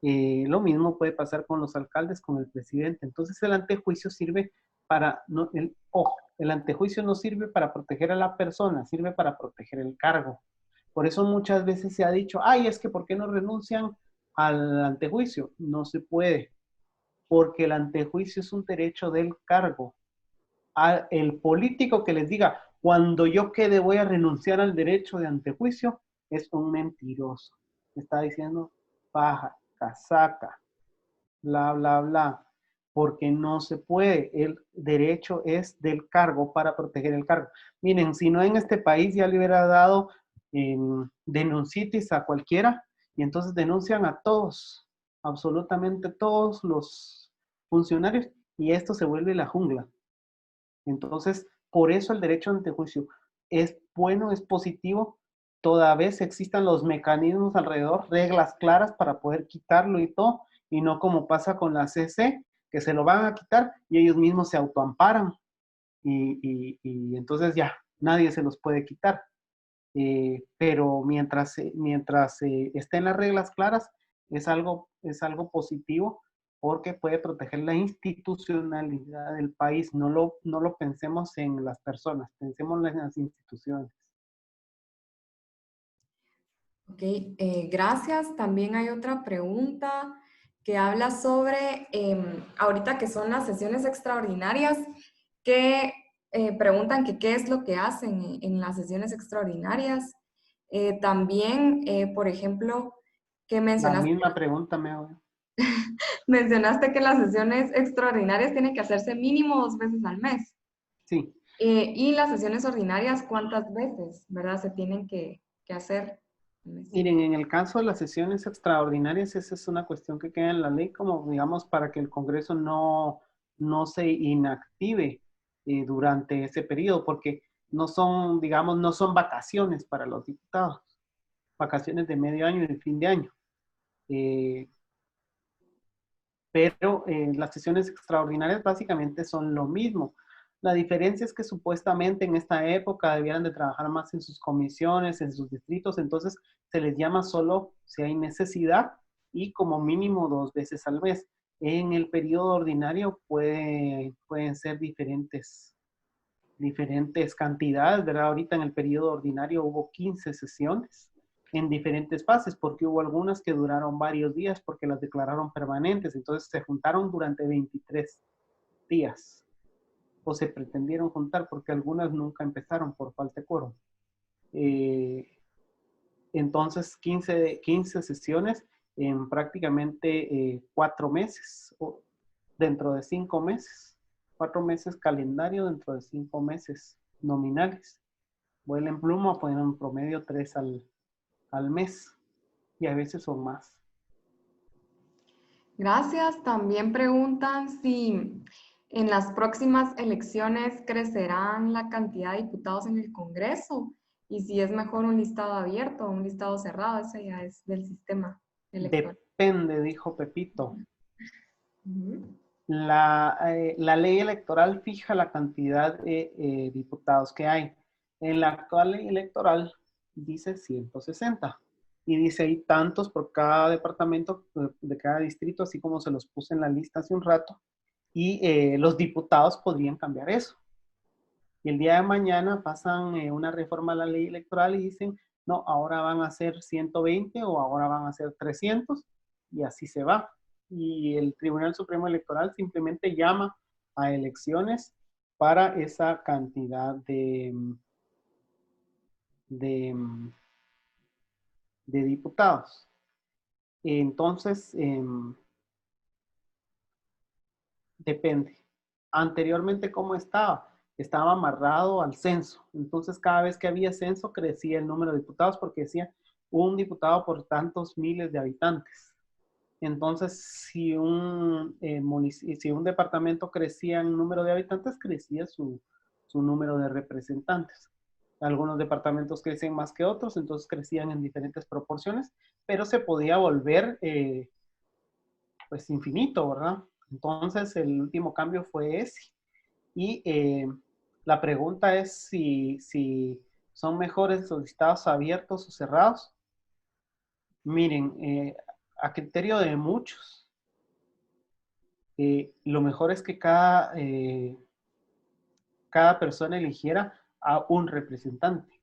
Lo mismo puede pasar con los alcaldes, con el presidente. Entonces, el antejuicio sirve para, el antejuicio no sirve para proteger a la persona, sirve para proteger el cargo. Por eso muchas veces se ha dicho, ay, es que ¿por qué no renuncian al antejuicio? No se puede, porque el antejuicio es un derecho del cargo. El político que les diga, cuando yo quede voy a renunciar al derecho de antejuicio, es un mentiroso. Está diciendo paja, casaca, bla, bla, bla, porque no se puede. El derecho es del cargo para proteger el cargo. Miren, si no en este país ya le hubiera dado denuncitis a cualquiera y entonces denuncian a todos, absolutamente todos los funcionarios y esto se vuelve la jungla. Entonces, por eso el derecho a antejuicio es bueno, es positivo, toda vez existan los mecanismos alrededor, reglas claras para poder quitarlo y todo, y no como pasa con la CC, que se lo van a quitar y ellos mismos se autoamparan y entonces ya nadie se los puede quitar. Pero mientras estén las reglas claras, es algo positivo porque puede proteger la institucionalidad del país. No lo pensemos en las personas, pensemos en las instituciones. Ok, gracias. También hay otra pregunta que habla sobre, ahorita que son las sesiones extraordinarias, que preguntan que qué es lo que hacen en las sesiones extraordinarias. También, por ejemplo, que La mencionaste, misma pregunta me hago. mencionaste que las sesiones extraordinarias tienen que hacerse mínimo 2 veces al mes. Sí. Y las sesiones ordinarias, ¿cuántas veces, verdad, se tienen que hacer? Miren, en el caso de las sesiones extraordinarias, esa es una cuestión que queda en la ley, como digamos, para que el Congreso no se inactive durante ese periodo, porque no son, digamos, no son vacaciones para los diputados, vacaciones de medio año y de fin de año. Pero las sesiones extraordinarias básicamente son lo mismo. La diferencia es que supuestamente en esta época debieran de trabajar más en sus comisiones, en sus distritos, entonces se les llama solo si hay necesidad y como mínimo 2 veces al mes. En el periodo ordinario pueden ser diferentes diferentes cantidades, ¿verdad? Ahorita en el periodo ordinario hubo 15 sesiones en diferentes fases, porque hubo algunas que duraron varios días porque las declararon permanentes, entonces se juntaron durante 23 días, o se pretendieron juntar porque algunas nunca empezaron por falta de quórum. Entonces 15 sesiones en prácticamente 4 meses, o dentro de 5 meses, 4 meses calendario dentro de 5 meses nominales. Vuela en pluma, ponen en promedio 3 al mes, y a veces son más. Gracias. También preguntan si en las próximas elecciones crecerán la cantidad de diputados en el Congreso y si es mejor un listado abierto o un listado cerrado. Ese ya es del sistema electoral. Depende, dijo Pepito. Uh-huh. La ley electoral fija la cantidad de diputados que hay. En la actual ley electoral dice 160. Y dice ahí tantos por cada departamento de cada distrito, así como se los puse en la lista hace un rato. Y los diputados podrían cambiar eso. Y el día de mañana pasan una reforma a la ley electoral y dicen, no, ahora van a ser 120 o ahora van a ser 300, y así se va. Y el Tribunal Supremo Electoral simplemente llama a elecciones para esa cantidad de diputados. Entonces, depende. Anteriormente, ¿cómo estaba? Estaba amarrado al censo. Entonces, cada vez que había censo, crecía el número de diputados porque decía un diputado por tantos miles de habitantes. Entonces, si un departamento crecía en número de habitantes, crecía su número de representantes. Algunos departamentos crecen más que otros, entonces crecían en diferentes proporciones, pero se podía volver pues infinito, ¿verdad? Entonces, el último cambio fue ese. Y la pregunta es si son mejores los listados abiertos o cerrados. Miren, a criterio de muchos, lo mejor es que cada persona eligiera a un representante.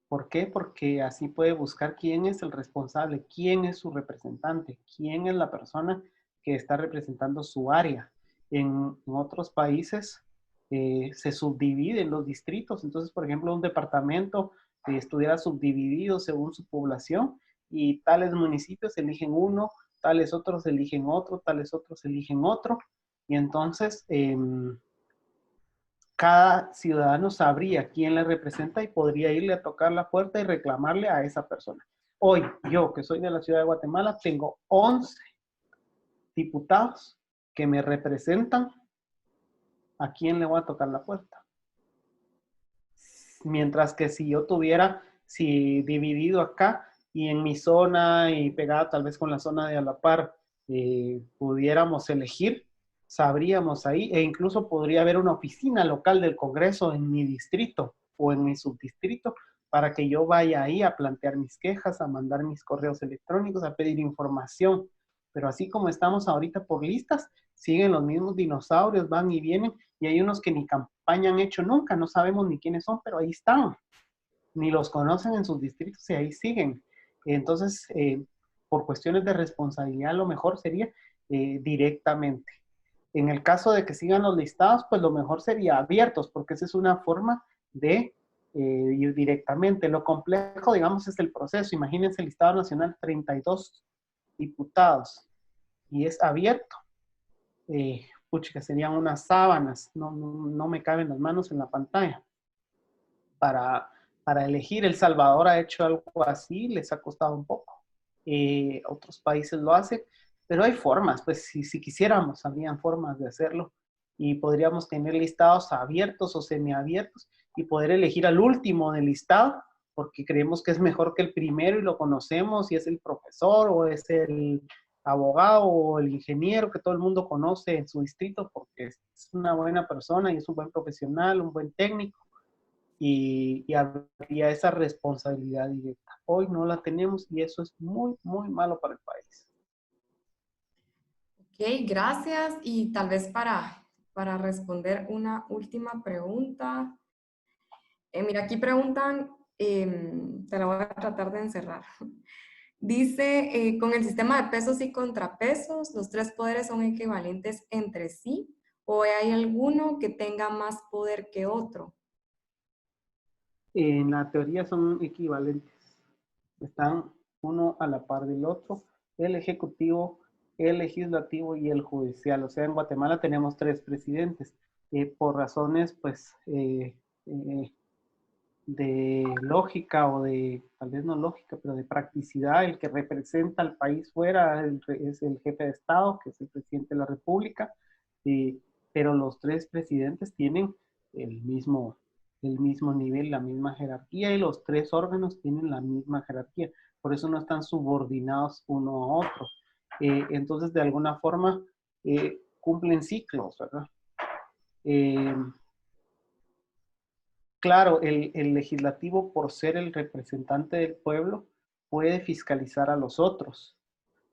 ¿Por qué? Porque así puede buscar quién es el responsable, quién es su representante, quién es la persona que está representando su área. En otros países se subdividen los distritos. Entonces, por ejemplo, un departamento estuviera subdividido según su población y tales municipios eligen uno, tales otros eligen otro, tales otros eligen otro. Y entonces cada ciudadano sabría quién le representa y podría irle a tocar la puerta y reclamarle a esa persona. Hoy, yo que soy de la ciudad de Guatemala, tengo 11 diputados que me representan. ¿A quién le voy a tocar la puerta? Mientras que si yo tuviera, dividido acá y en mi zona y pegada tal vez con la zona de a la par, pudiéramos elegir, sabríamos ahí, e incluso podría haber una oficina local del Congreso en mi distrito o en mi subdistrito para que yo vaya ahí a plantear mis quejas, a mandar mis correos electrónicos, a pedir información. Pero así como estamos ahorita por listas, siguen los mismos dinosaurios, van y vienen, y hay unos que ni campaña han hecho nunca, no sabemos ni quiénes son, pero ahí están. Ni los conocen en sus distritos y ahí siguen. Entonces, por cuestiones de responsabilidad, lo mejor sería directamente. En el caso de que sigan los listados, pues lo mejor sería abiertos, porque esa es una forma de ir directamente. Lo complejo, digamos, es el proceso. Imagínense el listado nacional, 32 diputados, y es abierto. Puchica, serían unas sábanas, no me caben las manos en la pantalla. Para elegir, El Salvador ha hecho algo así, les ha costado un poco. Otros países lo hacen, pero hay formas, pues si quisiéramos, habrían formas de hacerlo y podríamos tener listados abiertos o semiabiertos y poder elegir al último del listado, porque creemos que es mejor que el primero y lo conocemos y es el profesor o es el abogado o el ingeniero que todo el mundo conoce en su distrito porque es una buena persona y es un buen profesional, un buen técnico. Y habría esa responsabilidad directa. Hoy no la tenemos y eso es muy, muy malo para el país. Ok, gracias. Y tal vez para para responder una última pregunta. Mira, aquí preguntan, te la voy a tratar de encerrar. Dice, con el sistema de pesos y contrapesos, ¿los tres poderes son equivalentes entre sí? ¿O hay alguno que tenga más poder que otro? En la teoría son equivalentes. Están uno a la par del otro, el ejecutivo, el legislativo y el judicial. O sea, en Guatemala tenemos 3 presidentes. Por razones, pues, de lógica o de, tal vez no lógica, pero de practicidad, el que representa al país fuera es el jefe de Estado, que es el presidente de la República, pero los 3 presidentes tienen el mismo nivel, la misma jerarquía, y los 3 órganos tienen la misma jerarquía. Por eso no están subordinados uno a otro. Entonces, de alguna forma, cumplen ciclos, ¿verdad? Claro, el legislativo, por ser el representante del pueblo, puede fiscalizar a los otros,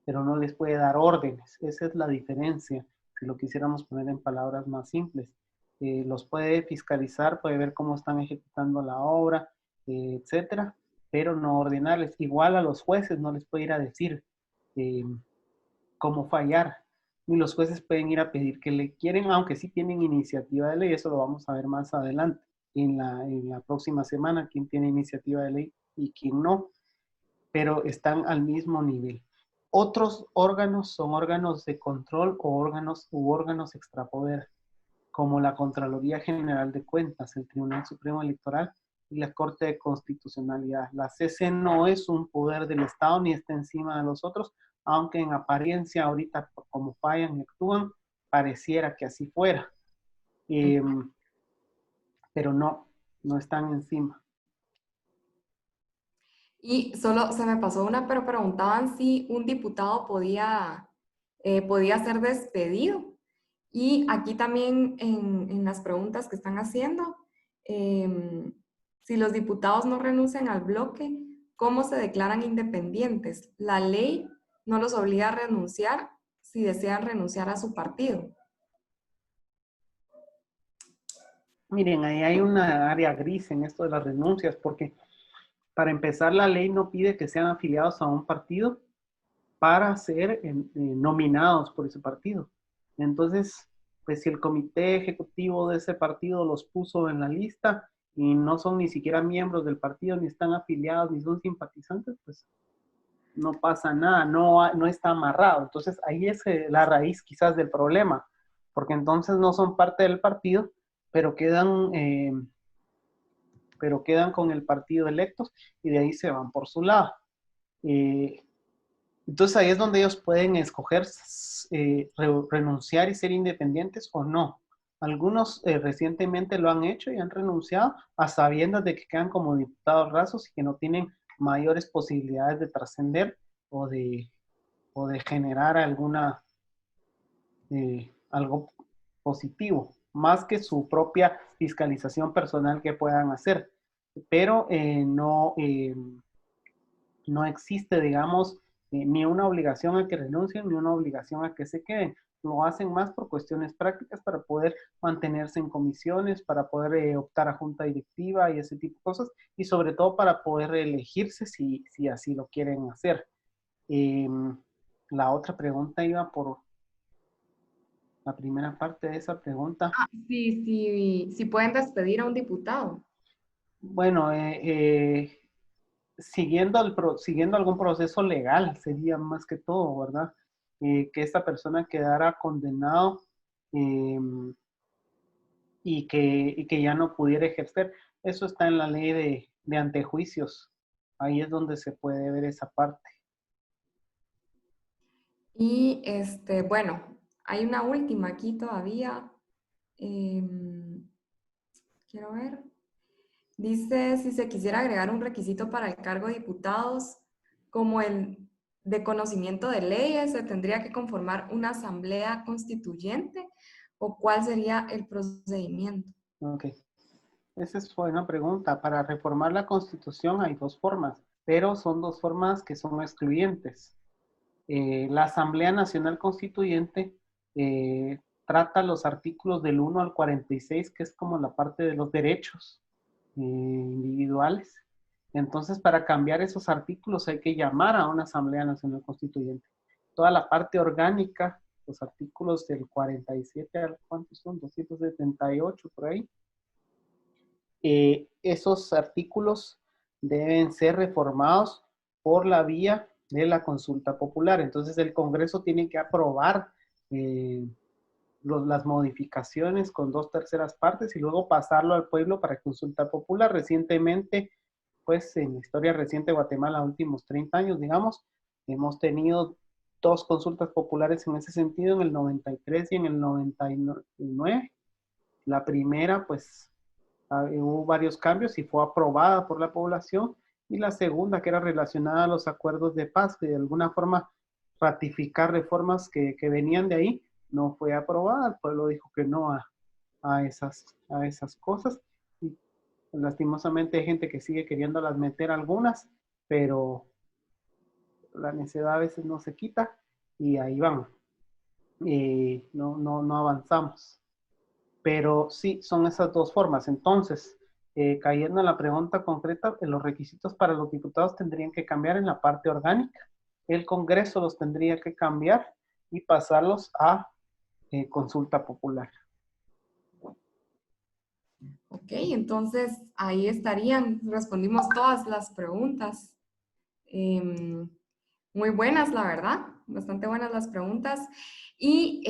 pero no les puede dar órdenes. Esa es la diferencia, si lo quisiéramos poner en palabras más simples. Los puede fiscalizar, puede ver cómo están ejecutando la obra, etcétera, pero no ordenarles. Igual a los jueces no les puede ir a decir cómo fallar, ni los jueces pueden ir a pedir que le quieren, aunque sí tienen iniciativa de ley. Eso lo vamos a ver más adelante en la próxima semana, quién tiene iniciativa de ley y quién no, pero están al mismo nivel. Otros órganos son órganos de control o órganos extrapoder, como la Contraloría General de Cuentas, el Tribunal Supremo Electoral y la Corte de Constitucionalidad. La CC no es un poder del Estado ni está encima de los otros, aunque en apariencia ahorita, como fallan y actúan, pareciera que así fuera. Pero no están encima. Y solo se me pasó una, pero preguntaban si un diputado podía ser despedido. Y aquí también en las preguntas que están haciendo, si los diputados no renuncian al bloque, ¿cómo se declaran independientes? La ley no los obliga a renunciar si desean renunciar a su partido. Miren, ahí hay una área gris en esto de las renuncias, porque para empezar, la ley no pide que sean afiliados a un partido para ser nominados por ese partido. Entonces, pues si el comité ejecutivo de ese partido los puso en la lista y no son ni siquiera miembros del partido, ni están afiliados, ni son simpatizantes, pues no pasa nada, no está amarrado. Entonces, ahí es la raíz quizás del problema, porque entonces no son parte del partido, pero quedan con el partido electos y de ahí se van por su lado. Entonces ahí es donde ellos pueden escoger renunciar y ser independientes o no. Algunos recientemente lo han hecho y han renunciado a sabiendas de que quedan como diputados rasos y que no tienen mayores posibilidades de trascender o de generar algo positivo, más que su propia fiscalización personal que puedan hacer. Pero no existe, digamos, ni una obligación a que renuncien, ni una obligación a que se queden. Lo hacen más por cuestiones prácticas para poder mantenerse en comisiones, para poder optar a junta directiva y ese tipo de cosas, y sobre todo para poder reelegirse si así lo quieren hacer. La otra pregunta iba por la primera parte de esa pregunta. Sí, pueden despedir a un diputado. Bueno, siguiendo algún proceso legal sería más que todo, ¿verdad? Que esta persona quedara condenado y que ya no pudiera ejercer. Eso está en la ley de antejuicios. Ahí es donde se puede ver esa parte. Y bueno, hay una última aquí todavía. Quiero ver. Dice, si se quisiera agregar un requisito para el cargo de diputados, como el de conocimiento de leyes, ¿se tendría que conformar una asamblea constituyente? ¿O cuál sería el procedimiento? Ok. Esa es buena pregunta. Para reformar la Constitución hay 2 formas, pero son 2 formas que son excluyentes. La Asamblea Nacional Constituyente trata los artículos del 1 al 46, que es como la parte de los derechos individuales. Entonces, para cambiar esos artículos hay que llamar a una Asamblea Nacional Constituyente. Toda la parte orgánica, los artículos del 47 al, ¿cuántos son? 278 por ahí. Esos artículos deben ser reformados por la vía de la consulta popular. Entonces, el Congreso tiene que aprobar las modificaciones con 2/3 partes y luego pasarlo al pueblo para consulta popular. Recientemente, pues en la historia reciente de Guatemala, últimos 30 años, digamos, hemos tenido 2 consultas populares en ese sentido, en el 93 y en el 99. La primera, pues, hubo varios cambios y fue aprobada por la población, y la segunda, que era relacionada a los acuerdos de paz, que de alguna forma ratificar reformas que venían de ahí, no fue aprobada. El pueblo dijo que no a esas cosas, y lastimosamente hay gente que sigue queriéndolas meter algunas, pero la necedad a veces no se quita y ahí van. No avanzamos. Pero sí, son esas 2 formas. Entonces, cayendo en la pregunta concreta, los requisitos para los diputados tendrían que cambiar en la parte orgánica. El Congreso los tendría que cambiar y pasarlos a consulta popular. Ok, entonces ahí estarían, respondimos todas las preguntas. Muy buenas, la verdad, bastante buenas las preguntas. Y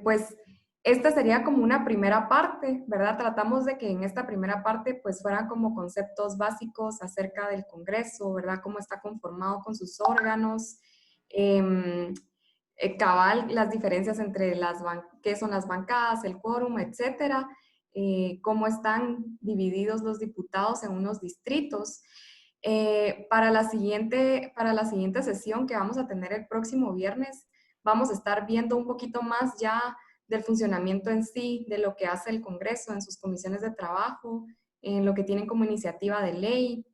pues esta sería como una primera parte, ¿verdad? Tratamos de que en esta primera parte pues fueran como conceptos básicos acerca del Congreso, ¿verdad? Cómo está conformado con sus órganos, cabal, las diferencias entre qué son las bancadas, el quórum, etcétera, cómo están divididos los diputados en unos distritos. Para la siguiente sesión que vamos a tener el próximo viernes, vamos a estar viendo un poquito más ya del funcionamiento en sí, de lo que hace el Congreso en sus comisiones de trabajo, en lo que tienen como iniciativa de ley,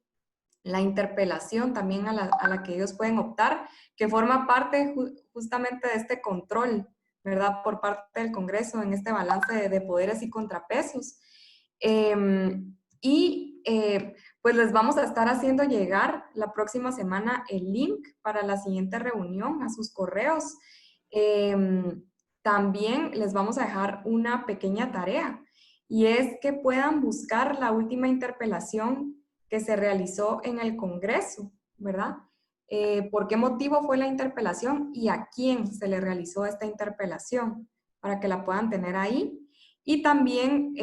la interpelación también a la que ellos pueden optar, que forma parte justamente de este control, ¿verdad? Por parte del Congreso en este balance de poderes y contrapesos. Pues les vamos a estar haciendo llegar la próxima semana el link para la siguiente reunión a sus correos. También les vamos a dejar una pequeña tarea, y es que puedan buscar la última interpelación que se realizó en el Congreso, ¿verdad? ¿Por qué motivo fue la interpelación y a quién se le realizó esta interpelación? Para que la puedan tener ahí. Y también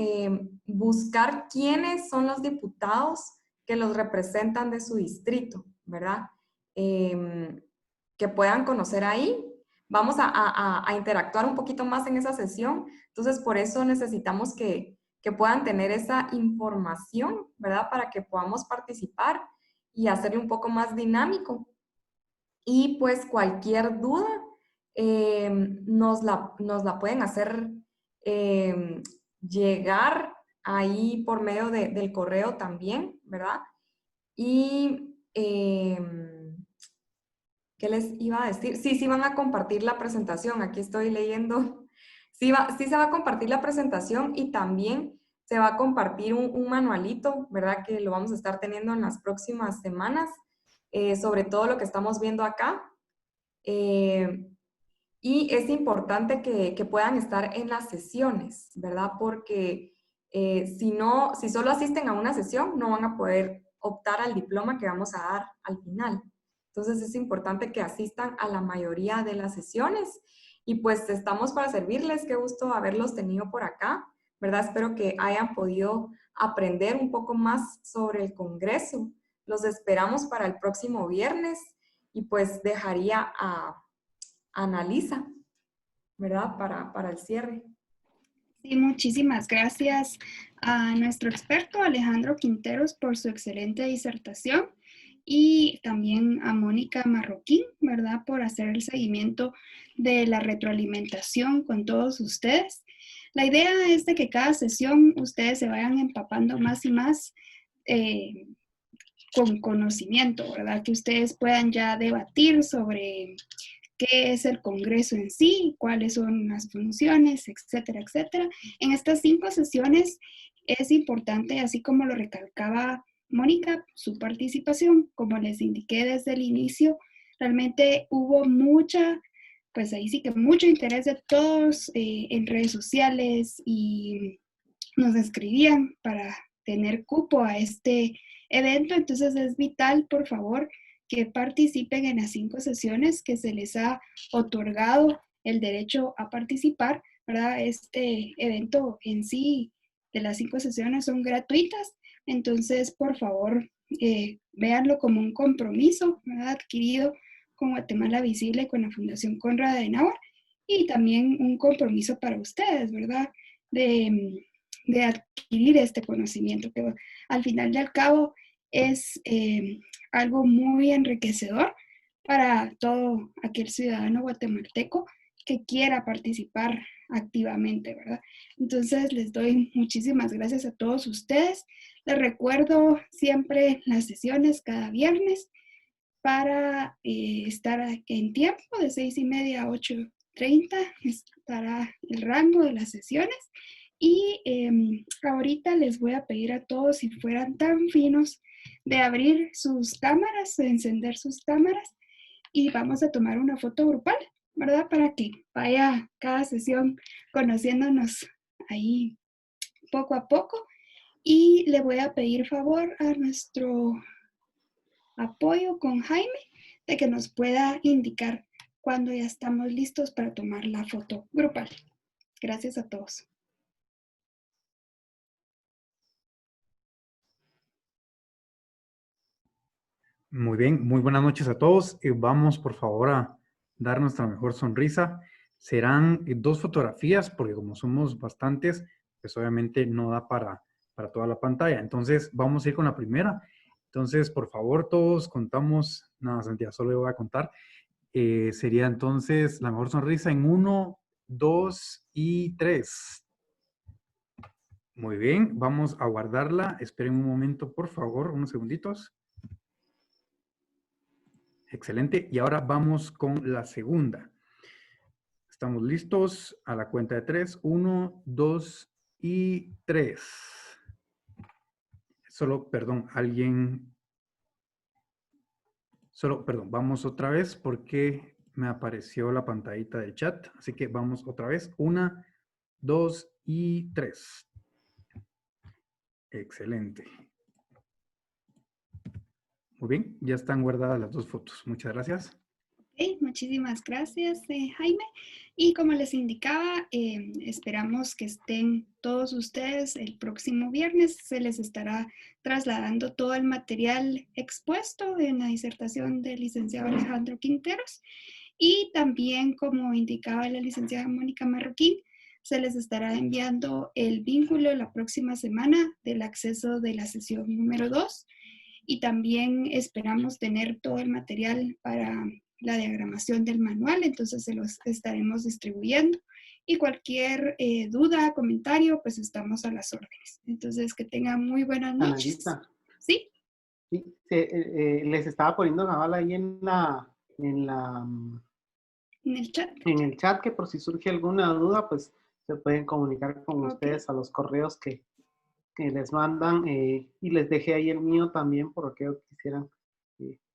buscar quiénes son los diputados que los representan de su distrito, ¿verdad? Que puedan conocer ahí. Vamos a interactuar un poquito más en esa sesión, entonces por eso necesitamos que puedan tener esa información, ¿verdad? Para que podamos participar y hacerlo un poco más dinámico. Y pues cualquier duda nos la pueden hacer llegar ahí por medio del correo también, ¿verdad? Y, ¿qué les iba a decir? Sí van a compartir la presentación, aquí estoy leyendo. Sí se va a compartir la presentación, y también se va a compartir un manualito, ¿verdad? Que lo vamos a estar teniendo en las próximas semanas, sobre todo lo que estamos viendo acá. Y es importante que puedan estar en las sesiones, ¿verdad? Porque si solo asisten a una sesión, no van a poder optar al diploma que vamos a dar al final. Entonces es importante que asistan a la mayoría de las sesiones, y pues estamos para servirles. Qué gusto haberlos tenido por acá, ¿verdad? Espero que hayan podido aprender un poco más sobre el Congreso. Los esperamos para el próximo viernes, y pues dejaría a Annalisa, ¿verdad? Para el cierre. Sí, muchísimas gracias a nuestro experto Alejandro Quinteros por su excelente disertación, y también a Mónica Marroquín, ¿verdad? Por hacer el seguimiento de la retroalimentación con todos ustedes. La idea es de que cada sesión ustedes se vayan empapando más y más con conocimiento, ¿verdad? Que ustedes puedan ya debatir sobre qué es el Congreso en sí, cuáles son las funciones, etcétera, etcétera. En estas 5 sesiones es importante, así como lo recalcaba Mónica, su participación. Como les indiqué desde el inicio, realmente hubo pues ahí sí que mucho interés de todos en redes sociales y nos escribían para tener cupo a este evento. Entonces es vital, por favor, que participen en las 5 sesiones que se les ha otorgado el derecho a participar, ¿verdad? Este evento en sí de las 5 sesiones son gratuitas, entonces por favor véanlo como un compromiso, ¿verdad? Adquirido con Guatemala Visible, con la Fundación Konrad Adenauer, y también un compromiso para ustedes, ¿verdad? De adquirir este conocimiento, que al final y al cabo es algo muy enriquecedor para todo aquel ciudadano guatemalteco que quiera participar activamente, ¿verdad? Entonces les doy muchísimas gracias a todos ustedes. Les recuerdo siempre las sesiones cada viernes para estar en tiempo de 6:30 a 8:30 estará el rango de las sesiones. Y ahorita les voy a pedir a todos, si fueran tan finos, de abrir sus cámaras, de encender sus cámaras, y vamos a tomar una foto grupal, ¿verdad? Para que vaya cada sesión conociéndonos ahí poco a poco. Y le voy a pedir favor a nuestro apoyo con Jaime de que nos pueda indicar cuando ya estamos listos para tomar la foto grupal. Gracias a todos. Muy bien, muy buenas noches a todos. Vamos por favor a dar nuestra mejor sonrisa. Serán 2 fotografías porque como somos bastantes, pues obviamente no da para toda la pantalla. Entonces vamos a ir con la primera. Entonces, por favor, todos contamos, nada, Santiago, solo yo voy a contar. Sería entonces la mejor sonrisa en 1, 2 y 3. Muy bien, vamos a guardarla. Esperen un momento, por favor, unos segunditos. Excelente. Y ahora vamos con la segunda. Estamos listos a la cuenta de 3. 1, 2 y 3. Solo, perdón, perdón, vamos otra vez porque me apareció la pantallita del chat. Así que vamos otra vez. 1, 2 y 3. Excelente. Muy bien, ya están guardadas las 2 fotos. Muchas gracias. Okay, muchísimas gracias, Jaime. Y como les indicaba, esperamos que estén todos ustedes el próximo viernes. Se les estará trasladando todo el material expuesto en la disertación del licenciado Alejandro Quinteros. Y también, como indicaba la licenciada Mónica Marroquín, se les estará enviando el vínculo la próxima semana del acceso de la sesión número 2. Y también esperamos tener todo el material para la diagramación del manual, entonces se los estaremos distribuyendo. Y cualquier duda, comentario, pues estamos a las órdenes. Entonces, que tengan muy buenas noches. Analisa. ¿Sí? Sí, les estaba poniendo cabal ahí en el chat que por si surge alguna duda, pues se pueden comunicar con ustedes a los correos que les mandan, y les dejé ahí el mío también por aquellos que quisieran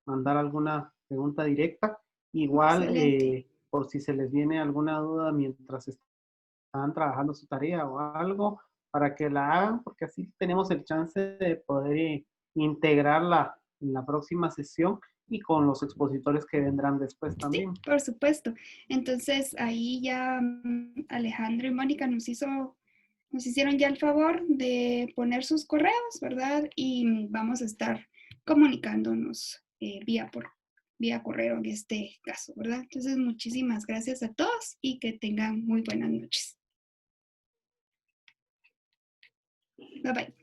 mandar alguna pregunta directa. Igual, por si se les viene alguna duda mientras están trabajando su tarea o algo, para que la hagan, porque así tenemos el chance de poder integrarla en la próxima sesión y con los expositores que vendrán después también. Sí, por supuesto. Entonces, ahí ya Alejandro y Mónica nos hicieron ya el favor de poner sus correos, ¿verdad? Y vamos a estar comunicándonos vía correo en este caso, ¿verdad? Entonces, muchísimas gracias a todos y que tengan muy buenas noches. Bye bye.